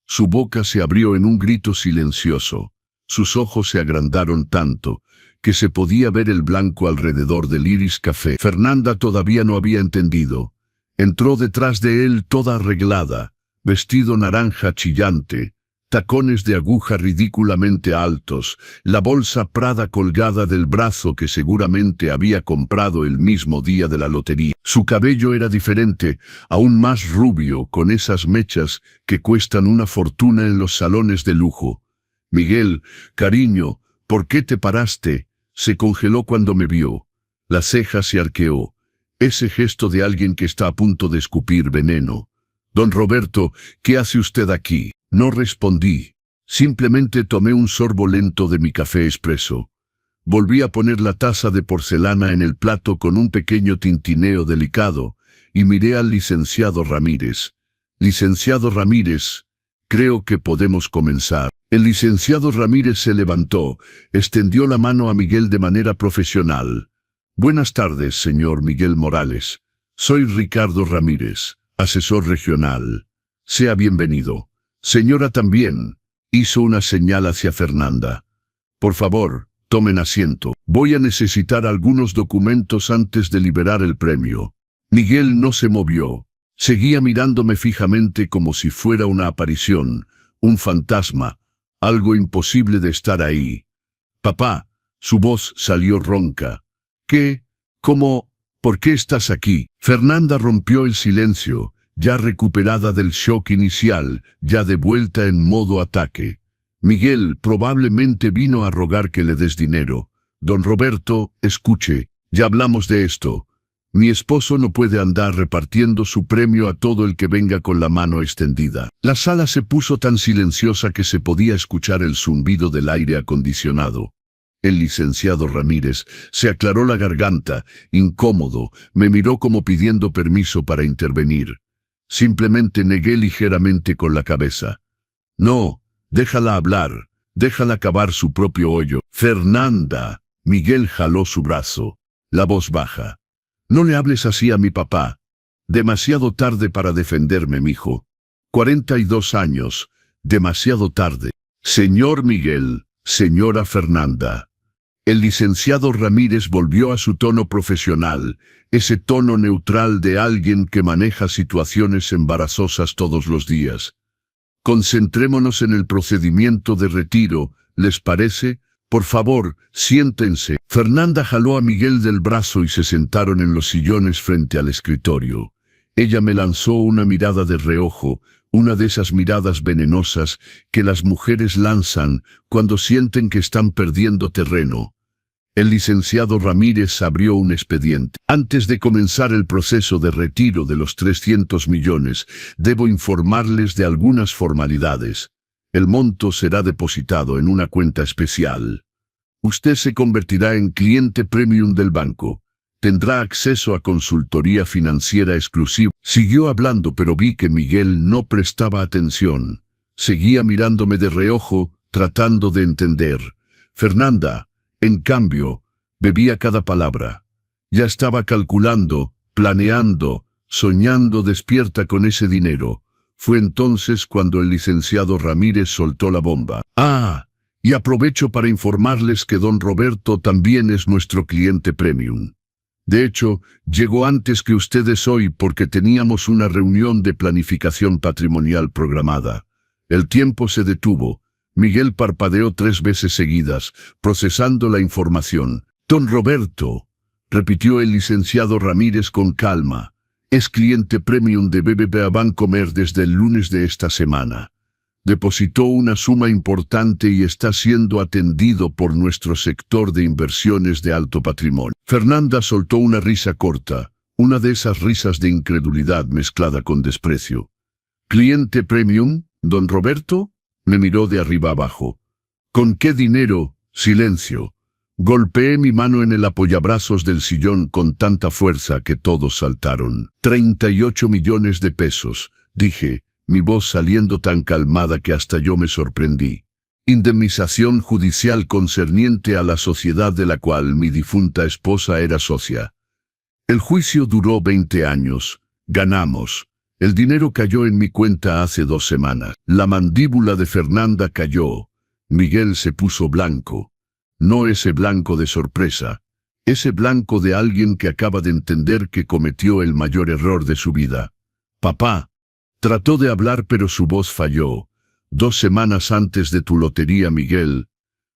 Su boca se abrió en un grito silencioso. Sus ojos se agrandaron tanto que se podía ver el blanco alrededor del iris café. Fernanda todavía no había entendido. Entró detrás de él toda arreglada, vestido naranja chillante, tacones de aguja ridículamente altos, la bolsa Prada colgada del brazo que seguramente había comprado el mismo día de la lotería. Su cabello era diferente, aún más rubio, con esas mechas que cuestan una fortuna en los salones de lujo. Miguel, cariño, ¿por qué te paraste? Se congeló cuando me vio. La ceja se arqueó. Ese gesto de alguien que está a punto de escupir veneno. Don Roberto, ¿qué hace usted aquí? No respondí. Simplemente tomé un sorbo lento de mi café expreso. Volví a poner la taza de porcelana en el plato con un pequeño tintineo delicado y miré al licenciado Ramírez. Licenciado Ramírez, creo que podemos comenzar. El licenciado Ramírez se levantó, extendió la mano a Miguel de manera profesional. Buenas tardes, señor Miguel Morales. Soy Ricardo Ramírez, asesor regional. Sea bienvenido. Señora también. Hizo una señal hacia Fernanda. Por favor, tomen asiento. Voy a necesitar algunos documentos antes de liberar el premio. Miguel no se movió. Seguía mirándome fijamente como si fuera una aparición, un fantasma, algo imposible de estar ahí. Papá, su voz salió ronca. ¿Qué? ¿Cómo? ¿Por qué estás aquí? Fernanda rompió el silencio, ya recuperada del shock inicial, ya de vuelta en modo ataque. Miguel probablemente vino a rogar que le des dinero. Don Roberto, escuche, ya hablamos de esto. Mi esposo no puede andar repartiendo su premio a todo el que venga con la mano extendida. La sala se puso tan silenciosa que se podía escuchar el zumbido del aire acondicionado. El licenciado Ramírez se aclaró la garganta, incómodo, me miró como pidiendo permiso para intervenir. Simplemente negué ligeramente con la cabeza. No, déjala hablar, déjala cavar su propio hoyo. Fernanda, Miguel jaló su brazo, la voz baja. No le hables así a mi papá. Demasiado tarde para defenderme, mijo. 42 años, demasiado tarde. Señor Miguel, señora Fernanda. El licenciado Ramírez volvió a su tono profesional, ese tono neutral de alguien que maneja situaciones embarazosas todos los días. Concentrémonos en el procedimiento de retiro, ¿les parece? Por favor, siéntense. Fernanda jaló a Miguel del brazo y se sentaron en los sillones frente al escritorio. Ella me lanzó una mirada de reojo, una de esas miradas venenosas que las mujeres lanzan cuando sienten que están perdiendo terreno. El licenciado Ramírez abrió un expediente. Antes de comenzar el proceso de retiro de los 300 millones, debo informarles de algunas formalidades. El monto será depositado en una cuenta especial. Usted se convertirá en cliente premium del banco. Tendrá acceso a consultoría financiera exclusiva. Siguió hablando, pero vi que Miguel no prestaba atención. Seguía mirándome de reojo, tratando de entender. Fernanda, en cambio, bebía cada palabra. Ya estaba calculando, planeando, soñando despierta con ese dinero. Fue entonces cuando el licenciado Ramírez soltó la bomba. Y aprovecho para informarles que don Roberto también es nuestro cliente premium. De hecho, llegó antes que ustedes hoy porque teníamos una reunión de planificación patrimonial programada. El tiempo se detuvo. Miguel parpadeó 3 veces seguidas, procesando la información. Don Roberto, repitió el licenciado Ramírez con calma. Es cliente premium de BBVA Bancomer desde el lunes de esta semana. Depositó una suma importante y está siendo atendido por nuestro sector de inversiones de alto patrimonio. Fernanda soltó una risa corta, una de esas risas de incredulidad mezclada con desprecio. ¿Cliente premium, don Roberto? Me miró de arriba abajo. ¿Con qué dinero? Silencio. Golpeé mi mano en el apoyabrazos del sillón con tanta fuerza que todos saltaron. 38 millones de pesos, dije, mi voz saliendo tan calmada que hasta yo me sorprendí. Indemnización judicial concerniente a la sociedad de la cual mi difunta esposa era socia. El juicio duró 20 años. Ganamos. El dinero cayó en mi cuenta hace 2 semanas. La mandíbula de Fernanda cayó. Miguel se puso blanco. No ese blanco de sorpresa, ese blanco de alguien que acaba de entender que cometió el mayor error de su vida. Papá, trató de hablar pero su voz falló. 2 semanas antes de tu lotería, Miguel.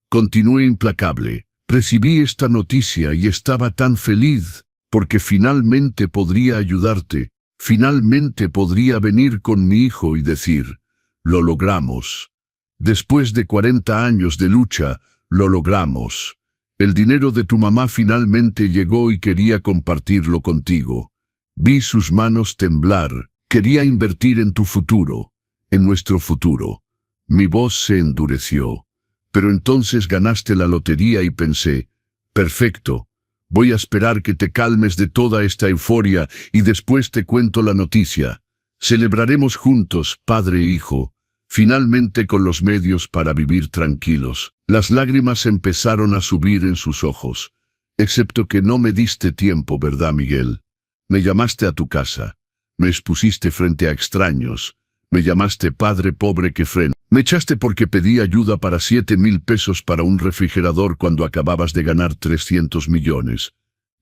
Continué implacable. Recibí esta noticia y estaba tan feliz, porque finalmente podría ayudarte. Finalmente podría venir con mi hijo y decir, lo logramos. Después de 40 años de lucha, lo logramos. El dinero de tu mamá finalmente llegó y quería compartirlo contigo. Vi sus manos temblar. Quería invertir en tu futuro, en nuestro futuro. Mi voz se endureció. Pero entonces ganaste la lotería y pensé, perfecto, voy a esperar que te calmes de toda esta euforia y después te cuento la noticia. Celebraremos juntos, padre e hijo, finalmente con los medios para vivir tranquilos. Las lágrimas empezaron a subir en sus ojos. Excepto que no me diste tiempo, ¿verdad, Miguel? Me llamaste a tu casa. Me expusiste frente a extraños. Me llamaste padre pobre que frena. Me echaste porque pedí ayuda para 7.000 pesos para un refrigerador cuando acababas de ganar 300 millones.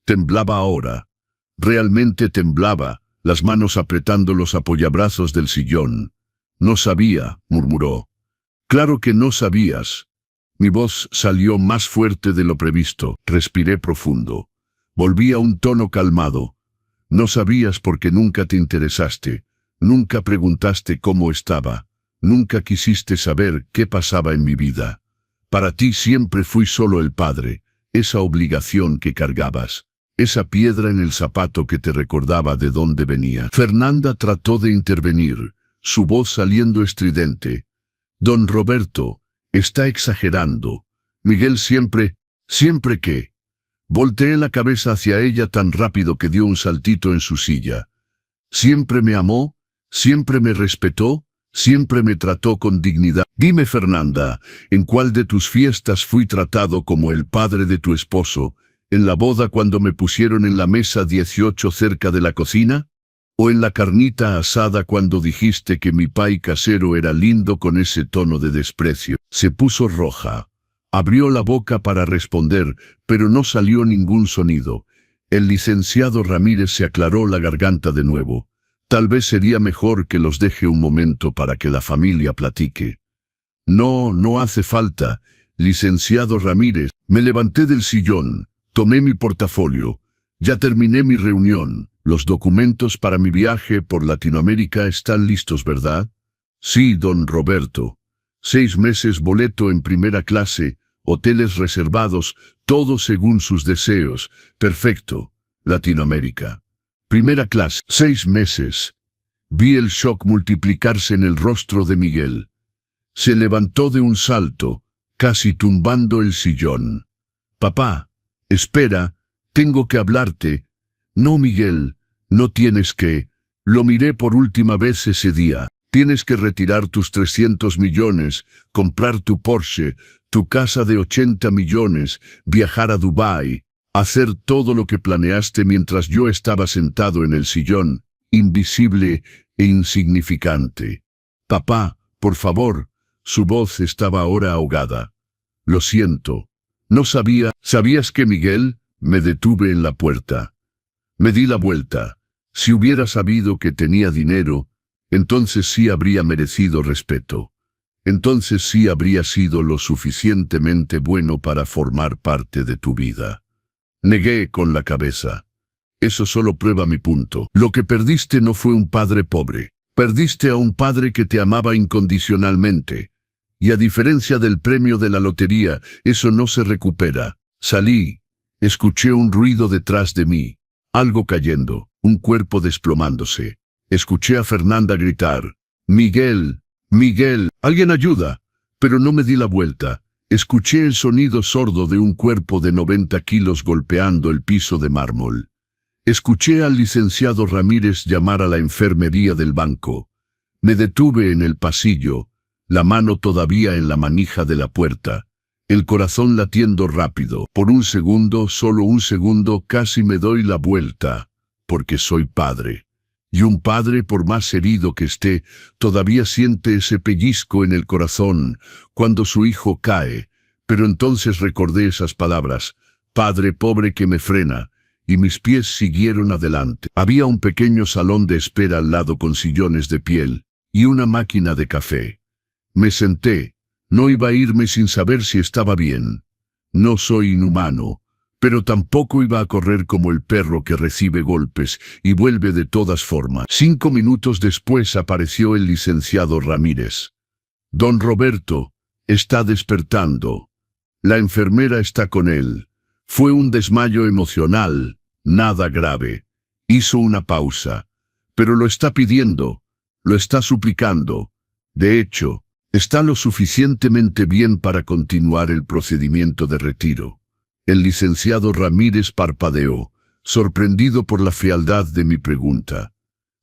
Temblaba ahora. Realmente temblaba, las manos apretando los apoyabrazos del sillón. No sabía, murmuró. Claro que no sabías. Mi voz salió más fuerte de lo previsto. Respiré profundo. Volví a un tono calmado. No sabías porque nunca te interesaste. Nunca preguntaste cómo estaba. Nunca quisiste saber qué pasaba en mi vida. Para ti siempre fui solo el padre, esa obligación que cargabas, esa piedra en el zapato que te recordaba de dónde venía. Fernanda trató de intervenir, su voz saliendo estridente. Don Roberto, está exagerando. Miguel siempre que... Volteé la cabeza hacia ella tan rápido que dio un saltito en su silla. Siempre me amó, siempre me respetó, siempre me trató con dignidad. Dime, Fernanda, ¿en cuál de tus fiestas fui tratado como el padre de tu esposo? ¿En la boda cuando me pusieron en la mesa 18 cerca de la cocina? ¿O en la carnita asada cuando dijiste que mi pai casero era lindo con ese tono de desprecio? Se puso roja. Abrió la boca para responder, pero no salió ningún sonido. El licenciado Ramírez se aclaró la garganta de nuevo. Tal vez sería mejor que los deje un momento para que la familia platique. No hace falta, licenciado Ramírez. Me levanté del sillón, tomé mi portafolio. Ya terminé mi reunión. Los documentos para mi viaje por Latinoamérica están listos, ¿verdad? Sí, don Roberto. 6 meses boleto en primera clase, hoteles reservados, todo según sus deseos. Perfecto. Latinoamérica. Primera clase. 6 meses. Vi el shock multiplicarse en el rostro de Miguel. Se levantó de un salto, casi tumbando el sillón. Papá, espera, tengo que hablarte. No, Miguel, no tienes que. Lo miré por última vez ese día. Tienes que retirar tus 300 millones, comprar tu Porsche, tu casa de 80 millones, viajar a Dubái, hacer todo lo que planeaste mientras yo estaba sentado en el sillón, invisible e insignificante. Papá, por favor. Su voz estaba ahora ahogada. Lo siento. No sabía. ¿Sabías que, Miguel? Me detuve en la puerta. Me di la vuelta. Si hubiera sabido que tenía dinero, entonces sí habría merecido respeto. Entonces sí habría sido lo suficientemente bueno para formar parte de tu vida. Negué con la cabeza. Eso solo prueba mi punto. Lo que perdiste no fue un padre pobre. Perdiste a un padre que te amaba incondicionalmente. Y a diferencia del premio de la lotería, eso no se recupera. Salí. Escuché un ruido detrás de mí. Algo cayendo, un cuerpo desplomándose. Escuché a Fernanda gritar. Miguel, Miguel, alguien ayuda. Pero no me di la vuelta. Escuché el sonido sordo de un cuerpo de 90 kilos golpeando el piso de mármol. Escuché al licenciado Ramírez llamar a la enfermería del banco. Me detuve en el pasillo, la mano todavía en la manija de la puerta, el corazón latiendo rápido. Por un segundo, solo un segundo, casi me doy la vuelta, porque soy padre. Y un padre, por más herido que esté, todavía siente ese pellizco en el corazón cuando su hijo cae. Pero entonces recordé esas palabras, padre pobre que me frena, y mis pies siguieron adelante. Había un pequeño salón de espera al lado con sillones de piel y una máquina de café. Me senté. No iba a irme sin saber si estaba bien. No soy inhumano, pero tampoco iba a correr como el perro que recibe golpes y vuelve de todas formas. 5 minutos después apareció el licenciado Ramírez. Don Roberto, está despertando. La enfermera está con él. Fue un desmayo emocional, nada grave. Hizo una pausa. Pero lo está pidiendo, lo está suplicando. De hecho, está lo suficientemente bien para continuar el procedimiento de retiro. El licenciado Ramírez parpadeó, sorprendido por la frialdad de mi pregunta.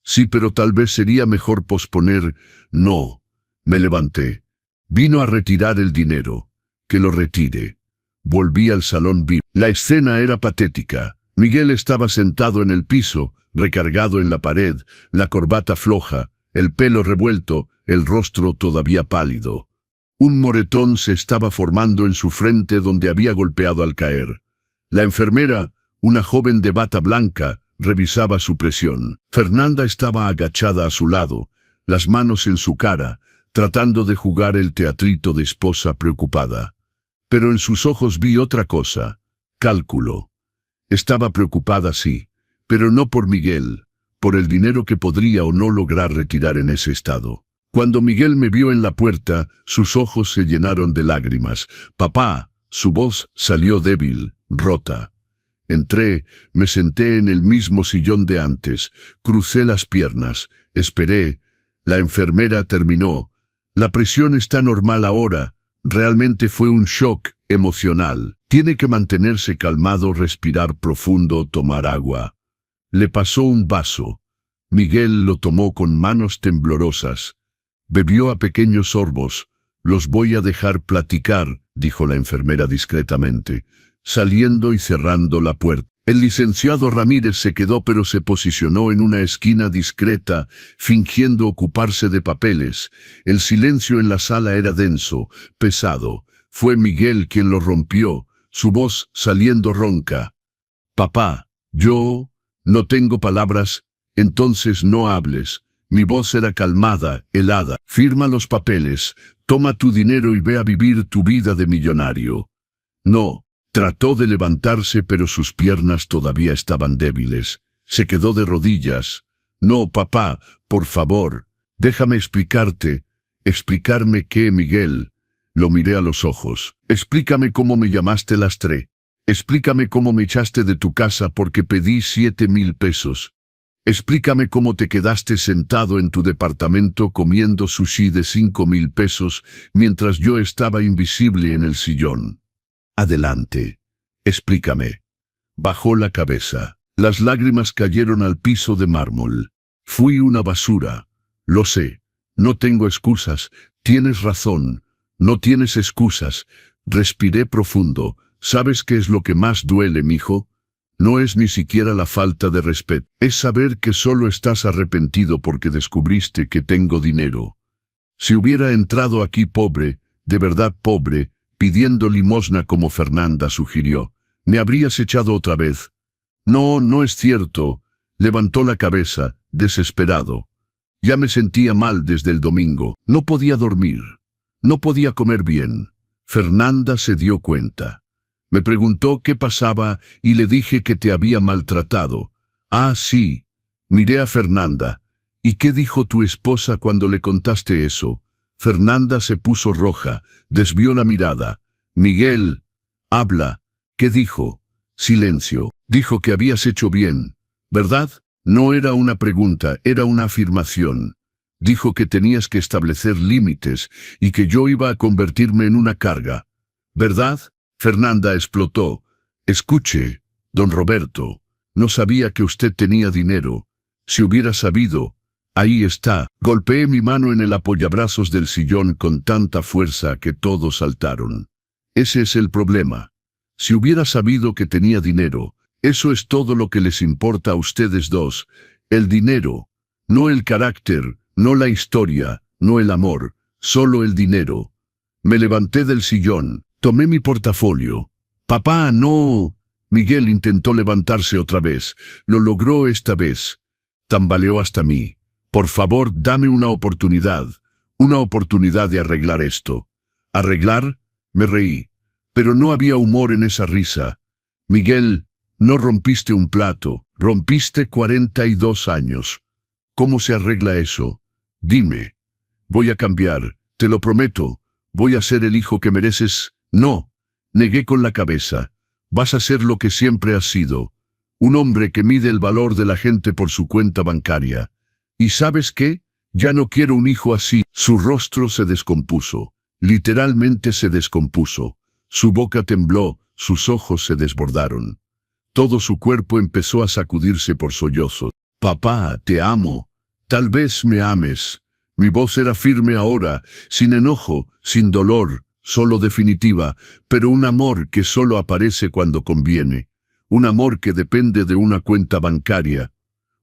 Sí, pero tal vez sería mejor posponer. No. Me levanté. Vino a retirar el dinero. Que lo retire. Volví al salón VIP. La escena era patética. Miguel estaba sentado en el piso, recargado en la pared, la corbata floja, el pelo revuelto, el rostro todavía pálido. Un moretón se estaba formando en su frente donde había golpeado al caer. La enfermera, una joven de bata blanca, revisaba su presión. Fernanda estaba agachada a su lado, las manos en su cara, tratando de jugar el teatrito de esposa preocupada. Pero en sus ojos vi otra cosa: cálculo. Estaba preocupada, sí, pero no por Miguel, por el dinero que podría o no lograr retirar en ese estado. Cuando Miguel me vio en la puerta, sus ojos se llenaron de lágrimas. «Papá», su voz salió débil, rota. Entré, me senté en el mismo sillón de antes, crucé las piernas, esperé. La enfermera terminó. «La presión está normal ahora. Realmente fue un shock emocional. Tiene que mantenerse calmado, respirar profundo, tomar agua». Le pasó un vaso. Miguel lo tomó con manos temblorosas. Bebió a pequeños sorbos. «Los voy a dejar platicar», dijo la enfermera discretamente, saliendo y cerrando la puerta. El licenciado Ramírez se quedó, pero se posicionó en una esquina discreta, fingiendo ocuparse de papeles. El silencio en la sala era denso, pesado. Fue Miguel quien lo rompió, su voz saliendo ronca. «Papá, yo no tengo palabras». «Entonces no hables». Mi voz era calmada, helada. «Firma los papeles, toma tu dinero y ve a vivir tu vida de millonario». «No». Trató de levantarse, pero sus piernas todavía estaban débiles. Se quedó de rodillas. «No, papá, por favor, déjame explicarte». «¿Explicarme qué, Miguel?» Lo miré a los ojos. «Explícame cómo me llamaste lastre. Explícame cómo me echaste de tu casa porque pedí 7,000 pesos. Explícame cómo te quedaste sentado en tu departamento comiendo sushi de 5,000 pesos mientras yo estaba invisible en el sillón. Adelante. Explícame». Bajó la cabeza. Las lágrimas cayeron al piso de mármol. «Fui una basura. Lo sé. No tengo excusas. Tienes razón. No tienes excusas». Respiré profundo. «¿Sabes qué es lo que más duele, mijo? No es ni siquiera la falta de respeto. Es saber que solo estás arrepentido porque descubriste que tengo dinero. Si hubiera entrado aquí pobre, de verdad pobre, pidiendo limosna como Fernanda sugirió, me habrías echado otra vez». «No, no es cierto». Levantó la cabeza, desesperado. Ya me sentía mal desde el domingo. No podía dormir. No podía comer bien. Fernanda se dio cuenta. Me preguntó qué pasaba y le dije que te había maltratado. «Ah, sí». Miré a Fernanda. «¿Y qué dijo tu esposa cuando le contaste eso?» Fernanda se puso roja, desvió la mirada. «Miguel, habla». «¿Qué dijo?» «Silencio». «Dijo que habías hecho bien, ¿verdad?» No era una pregunta, era una afirmación. Dijo que tenías que establecer límites y que yo iba a convertirme en una carga, ¿verdad?» Fernanda explotó. «Escuche, don Roberto, no sabía que usted tenía dinero. Si hubiera sabido, ahí está». Golpeé mi mano en el apoyabrazos del sillón con tanta fuerza que todos saltaron. «Ese es el problema. Si hubiera sabido que tenía dinero, eso es todo lo que les importa a ustedes dos. El dinero, no el carácter, no la historia, no el amor, solo el dinero». Me levanté del sillón. Tomé mi portafolio. «Papá, no». Miguel intentó levantarse otra vez. Lo logró esta vez. Tambaleó hasta mí. «Por favor, dame una oportunidad de arreglar esto». «¿Arreglar?». Me reí. Pero no había humor en esa risa. «Miguel, no rompiste un plato, rompiste 42 años. ¿Cómo se arregla eso? Dime». «Voy a cambiar, te lo prometo. Voy a ser el hijo que mereces». «No», negué con la cabeza. «Vas a ser lo que siempre has sido, un hombre que mide el valor de la gente por su cuenta bancaria. ¿Y sabes qué? Ya no quiero un hijo así». Su rostro se descompuso, literalmente se descompuso. Su boca tembló, sus ojos se desbordaron. Todo su cuerpo empezó a sacudirse por sollozos. «Papá, te amo. Tal vez me ames». Mi voz era firme ahora, sin enojo, sin dolor, solo definitiva, pero un amor que solo aparece cuando conviene. un amor que depende de una cuenta bancaria,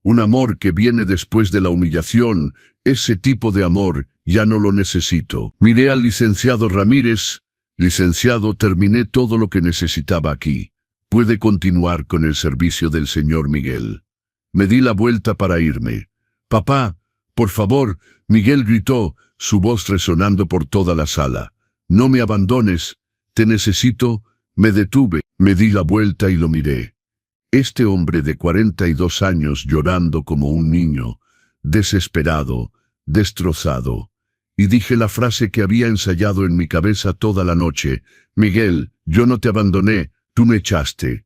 un amor que viene después de la humillación. Ese tipo de amor ya no lo necesito. Miré al licenciado Ramírez. Licenciado, terminé todo lo que necesitaba aquí. Puede continuar con el servicio del señor Miguel. Me di la vuelta para irme. Papá, por favor, Miguel gritó, su voz resonando por toda la sala. No me abandones, te necesito. Me detuve, me di la vuelta y lo miré. Este hombre de 42 años llorando como un niño, desesperado, destrozado. Y dije la frase que había ensayado en mi cabeza toda la noche: Miguel, yo no te abandoné, tú me echaste.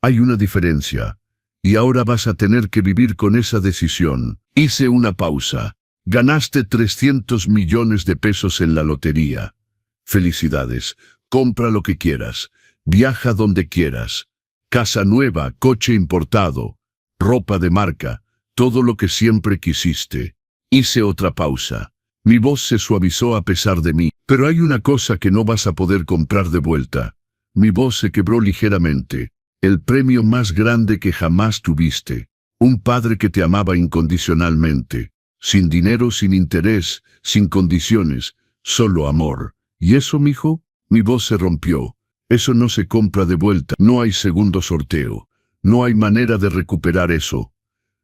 Hay una diferencia. Y ahora vas a tener que vivir con esa decisión. Hice una pausa. Ganaste 300 millones de pesos en la lotería. Felicidades. Compra lo que quieras. Viaja donde quieras. Casa nueva, coche importado, ropa de marca, todo lo que siempre quisiste. Hice otra pausa. Mi voz se suavizó a pesar de mí. Pero hay una cosa que no vas a poder comprar de vuelta. Mi voz se quebró ligeramente. El premio más grande que jamás tuviste. Un padre que te amaba incondicionalmente. Sin dinero, sin interés, sin condiciones, solo amor. ¿Y eso, mijo? Mi voz se rompió. Eso no se compra de vuelta. No hay segundo sorteo. No hay manera de recuperar eso.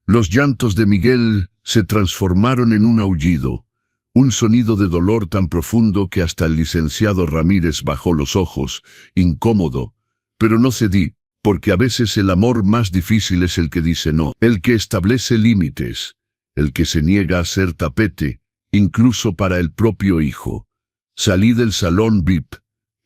Los llantos de Miguel se transformaron en un aullido. Un sonido de dolor tan profundo que hasta el licenciado Ramírez bajó los ojos, incómodo. Pero no cedí, porque a veces el amor más difícil es el que dice no, el que establece límites, el que se niega a ser tapete, incluso para el propio hijo. Salí del salón VIP.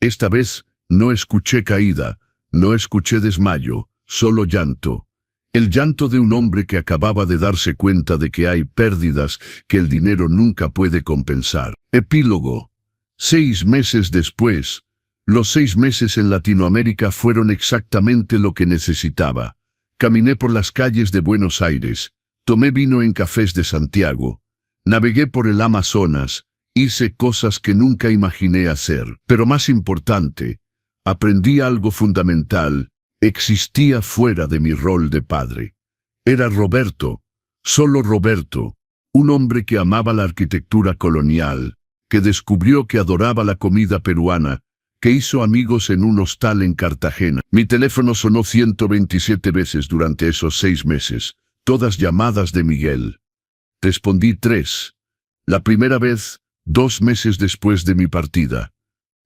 Esta vez no escuché caída, no escuché desmayo, solo llanto. El llanto de un hombre que acababa de darse cuenta de que hay pérdidas que el dinero nunca puede compensar. Epílogo. 6 meses después. Los 6 meses en Latinoamérica fueron exactamente lo que necesitaba. Caminé por las calles de Buenos Aires, tomé vino en cafés de Santiago, navegué por el Amazonas, hice cosas que nunca imaginé hacer. Pero más importante, aprendí algo fundamental: existía fuera de mi rol de padre. Era Roberto, solo Roberto, un hombre que amaba la arquitectura colonial, que descubrió que adoraba la comida peruana, que hizo amigos en un hostal en Cartagena. Mi teléfono sonó 127 veces durante esos 6 meses, todas llamadas de Miguel. Respondí 3. La primera vez, 2 meses después de mi partida.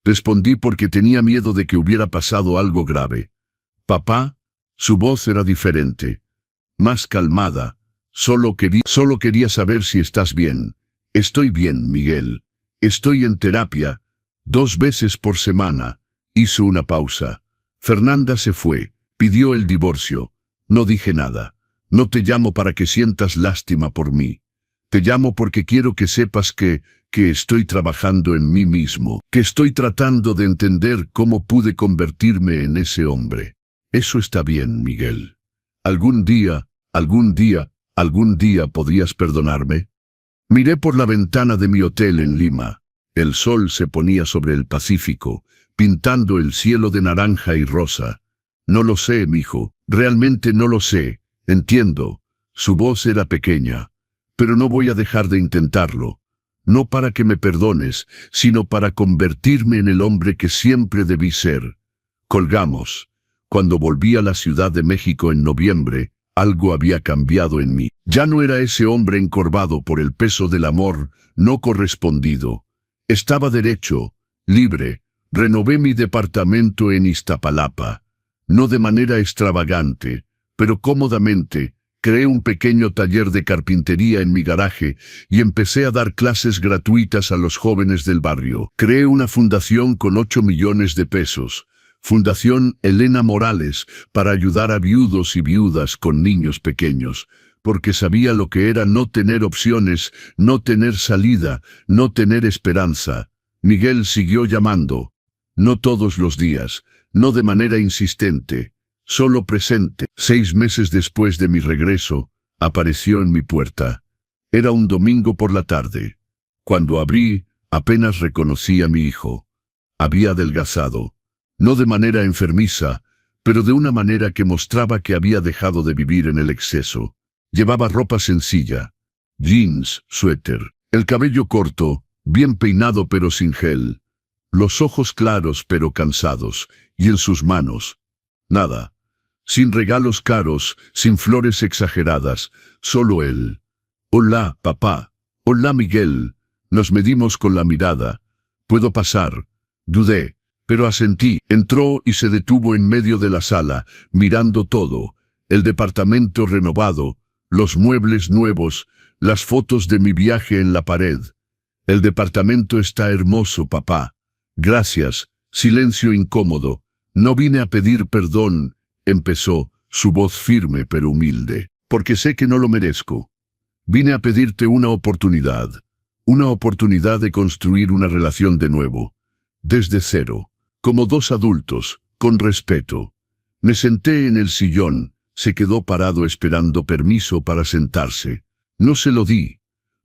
Respondí porque tenía miedo de que hubiera pasado algo grave. Papá, su voz era diferente, más calmada. Solo quería saber si estás bien. Estoy bien, Miguel. Estoy en terapia, 2 veces por semana. Hizo una pausa. Fernanda se fue, pidió el divorcio. No dije nada. No te llamo para que sientas lástima por mí. Te llamo porque quiero que sepas que estoy trabajando en mí mismo, que estoy tratando de entender cómo pude convertirme en ese hombre. Eso está bien, Miguel. Algún día podrías perdonarme. Miré por la ventana de mi hotel en Lima. El sol se ponía sobre el Pacífico, pintando el cielo de naranja y rosa. No lo sé, mijo, realmente no lo sé. Entiendo. Su voz era pequeña. Pero no voy a dejar de intentarlo. No para que me perdones, sino para convertirme en el hombre que siempre debí ser. Colgamos. Cuando volví a la Ciudad de México en noviembre, algo había cambiado en mí. Ya no era ese hombre encorvado por el peso del amor no correspondido. Estaba derecho, libre. Renové mi departamento en Iztapalapa. No de manera extravagante, pero cómodamente. Creé un pequeño taller de carpintería en mi garaje y empecé a dar clases gratuitas a los jóvenes del barrio. Creé una fundación con 8 millones de pesos. Fundación Elena Morales, para ayudar a viudos y viudas con niños pequeños, porque sabía lo que era no tener opciones, no tener salida, no tener esperanza. Miguel siguió llamando. No todos los días, no de manera insistente, solo presente. 6 meses después de mi regreso, apareció en mi puerta. Era un domingo por la tarde. Cuando abrí, apenas reconocí a mi hijo. Había adelgazado. No de manera enfermiza, pero de una manera que mostraba que había dejado de vivir en el exceso. Llevaba ropa sencilla, jeans, suéter, el cabello corto, bien peinado pero sin gel, los ojos claros pero cansados, y en sus manos, nada. Sin regalos caros, sin flores exageradas, solo él. Hola, papá. Hola, Miguel. Nos medimos con la mirada. ¿Puedo pasar? Dudé, pero asentí. Entró y se detuvo en medio de la sala, mirando todo. El departamento renovado, los muebles nuevos, las fotos de mi viaje en la pared. El departamento está hermoso, papá. Gracias. Silencio incómodo. No vine a pedir perdón, empezó, su voz firme pero humilde, porque sé que no lo merezco. Vine a pedirte una oportunidad de construir una relación de nuevo, desde cero, como dos adultos, con respeto. Me senté en el sillón, se quedó parado esperando permiso para sentarse. No se lo di.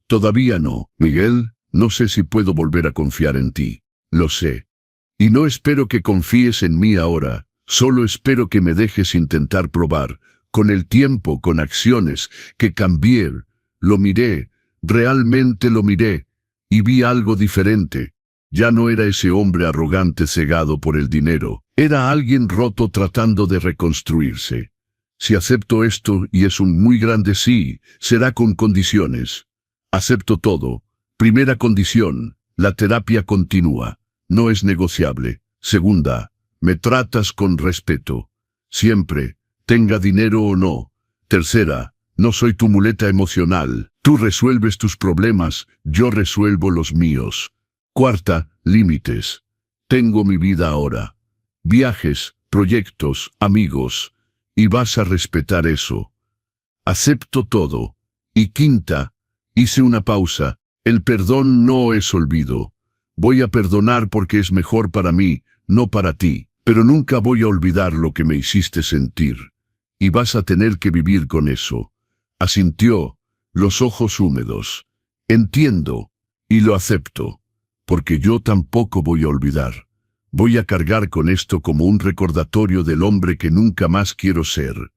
Todavía no, Miguel, no sé si puedo volver a confiar en ti. Lo sé. Y no espero que confíes en mí ahora, solo espero que me dejes intentar probar, con el tiempo, con acciones, que cambié. Lo miré, realmente lo miré, y vi algo diferente. Ya no era ese hombre arrogante cegado por el dinero, era alguien roto tratando de reconstruirse. Si acepto esto, y es un muy grande sí, será con condiciones. Acepto todo. Primera condición, la terapia continúa. No es negociable. Segunda, me tratas con respeto. Siempre, tenga dinero o no. Tercera, no soy tu muleta emocional. Tú resuelves tus problemas, yo resuelvo los míos. Cuarta, límites. Tengo mi vida ahora. Viajes, proyectos, amigos. Y vas a respetar eso. Acepto todo. Y quinta, hice una pausa. El perdón no es olvido. Voy a perdonar porque es mejor para mí, no para ti. Pero nunca voy a olvidar lo que me hiciste sentir. Y vas a tener que vivir con eso. Asintió, los ojos húmedos. Entiendo, y lo acepto. Porque yo tampoco voy a olvidar. Voy a cargar con esto como un recordatorio del hombre que nunca más quiero ser.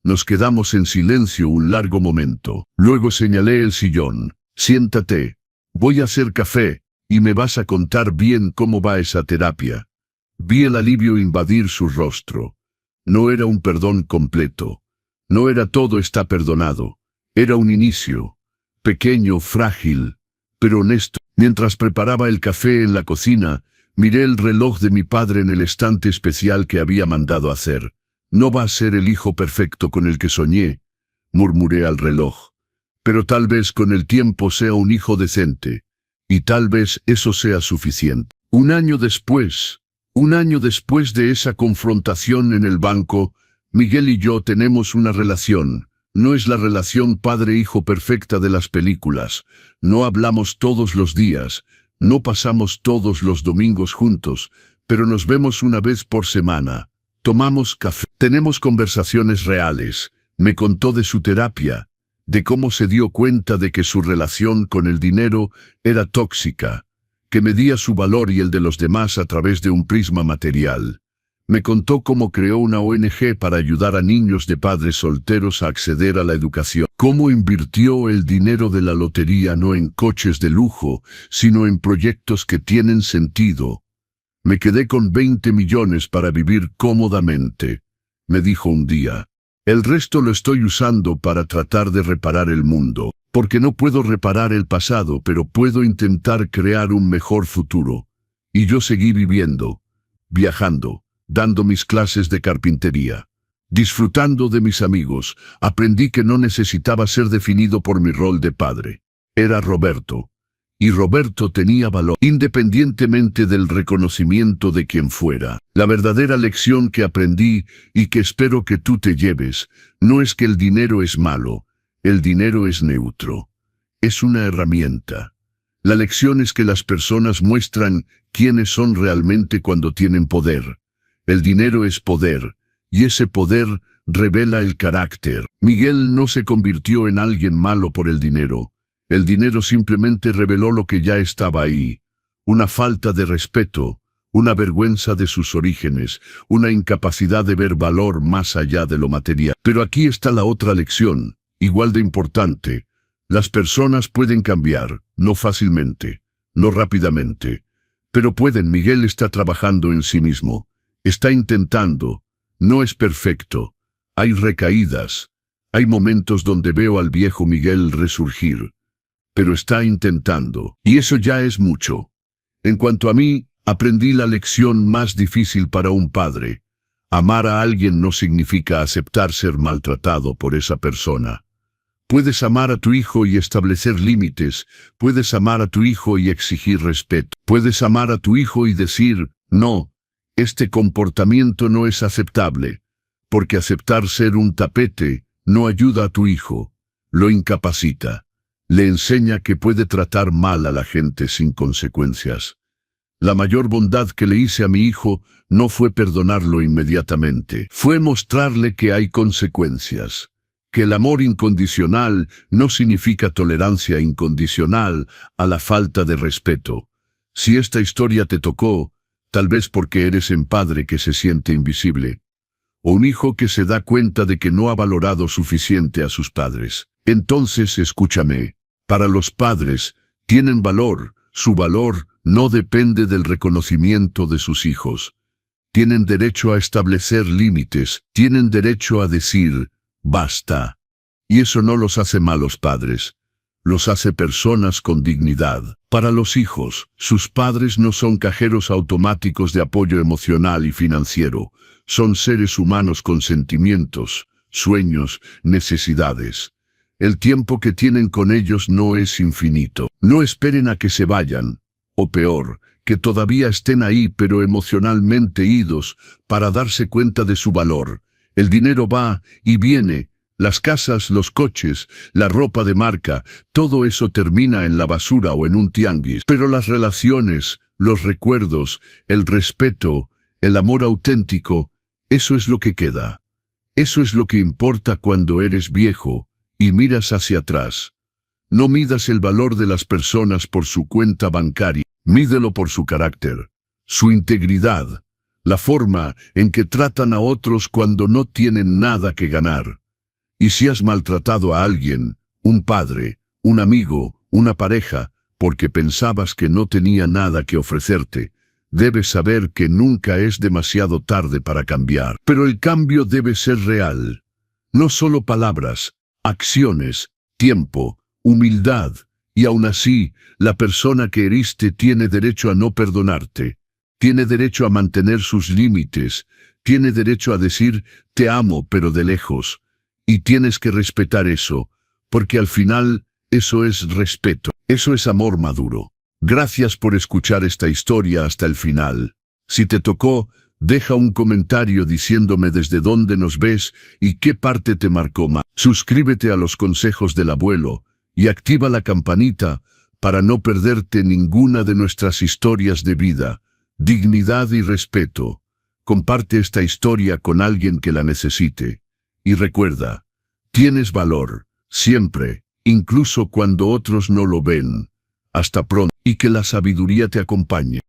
Nos quedamos en silencio un largo momento. Luego señalé el sillón. Siéntate. Voy a hacer café, y me vas a contar bien cómo va esa terapia. Vi el alivio invadir su rostro. No era un perdón completo. No era todo está perdonado. Era un inicio. Pequeño, frágil, pero honesto. Mientras preparaba el café en la cocina, miré el reloj de mi padre en el estante especial que había mandado hacer. No va a ser el hijo perfecto con el que soñé, murmuré al reloj. Pero tal vez con el tiempo sea un hijo decente. Y tal vez eso sea suficiente. Un año después de esa confrontación en el banco, Miguel y yo tenemos una relación. No es la relación padre-hijo perfecta de las películas. No hablamos todos los días, no pasamos todos los domingos juntos, pero nos vemos una vez por semana. Tomamos café, tenemos conversaciones reales. Me contó de su terapia, de cómo se dio cuenta de que su relación con el dinero era tóxica, que medía su valor y el de los demás a través de un prisma material. Me contó cómo creó una ONG para ayudar a niños de padres solteros a acceder a la educación. Cómo invirtió el dinero de la lotería no en coches de lujo, sino en proyectos que tienen sentido. Me quedé con 20 millones para vivir cómodamente, me dijo un día. El resto lo estoy usando para tratar de reparar el mundo, porque no puedo reparar el pasado, pero puedo intentar crear un mejor futuro. Y yo seguí viviendo, viajando, dando mis clases de carpintería, disfrutando de mis amigos. Aprendí que no necesitaba ser definido por mi rol de padre. Era Roberto. Y Roberto tenía valor, independientemente del reconocimiento de quien fuera. La verdadera lección que aprendí, y que espero que tú te lleves, no es que el dinero es malo, el dinero es neutro. Es una herramienta. La lección es que las personas muestran quiénes son realmente cuando tienen poder. El dinero es poder, y ese poder revela el carácter. Miguel no se convirtió en alguien malo por el dinero. El dinero simplemente reveló lo que ya estaba ahí. Una falta de respeto, una vergüenza de sus orígenes, una incapacidad de ver valor más allá de lo material. Pero aquí está la otra lección, igual de importante. Las personas pueden cambiar, no fácilmente, no rápidamente, pero pueden. Miguel está trabajando en sí mismo, está intentando, no es perfecto, hay recaídas, hay momentos donde veo al viejo Miguel resurgir, pero está intentando, y eso ya es mucho. En cuanto a mí, aprendí la lección más difícil para un padre. Amar a alguien no significa aceptar ser maltratado por esa persona. Puedes amar a tu hijo y establecer límites, puedes amar a tu hijo y exigir respeto, puedes amar a tu hijo y decir, no, este comportamiento no es aceptable, porque aceptar ser un tapete no ayuda a tu hijo, lo incapacita, le enseña que puede tratar mal a la gente sin consecuencias. La mayor bondad que le hice a mi hijo no fue perdonarlo inmediatamente, fue mostrarle que hay consecuencias. Que el amor incondicional no significa tolerancia incondicional a la falta de respeto. Si esta historia te tocó, tal vez porque eres un padre que se siente invisible, o un hijo que se da cuenta de que no ha valorado suficiente a sus padres. Entonces escúchame, para los padres, tienen valor, su valor no depende del reconocimiento de sus hijos. Tienen derecho a establecer límites, tienen derecho a decir, basta. Y eso no los hace malos padres, los hace personas con dignidad. Para los hijos, sus padres no son cajeros automáticos de apoyo emocional y financiero, son seres humanos con sentimientos, sueños, necesidades. El tiempo que tienen con ellos no es infinito. No esperen a que se vayan, o peor, que todavía estén ahí pero emocionalmente idos, para darse cuenta de su valor. El dinero va y viene, las casas, los coches, la ropa de marca, todo eso termina en la basura o en un tianguis. Pero las relaciones, los recuerdos, el respeto, el amor auténtico, eso es lo que queda. Eso es lo que importa cuando eres viejo y miras hacia atrás. No midas el valor de las personas por su cuenta bancaria, mídelo por su carácter, su integridad, la forma en que tratan a otros cuando no tienen nada que ganar. Y si has maltratado a alguien, un padre, un amigo, una pareja, porque pensabas que no tenía nada que ofrecerte, debes saber que nunca es demasiado tarde para cambiar. Pero el cambio debe ser real. No solo palabras, acciones, tiempo, humildad, y aún así, la persona que heriste tiene derecho a no perdonarte. Tiene derecho a mantener sus límites, tiene derecho a decir, te amo pero de lejos, y tienes que respetar eso, porque al final, eso es respeto, eso es amor maduro. Gracias por escuchar esta historia hasta el final. Si te tocó, deja un comentario diciéndome desde dónde nos ves y qué parte te marcó más. Suscríbete a los consejos del abuelo y activa la campanita para no perderte ninguna de nuestras historias de vida, dignidad y respeto. Comparte esta historia con alguien que la necesite. Y recuerda, tienes valor, siempre, incluso cuando otros no lo ven. Hasta pronto, y que la sabiduría te acompañe.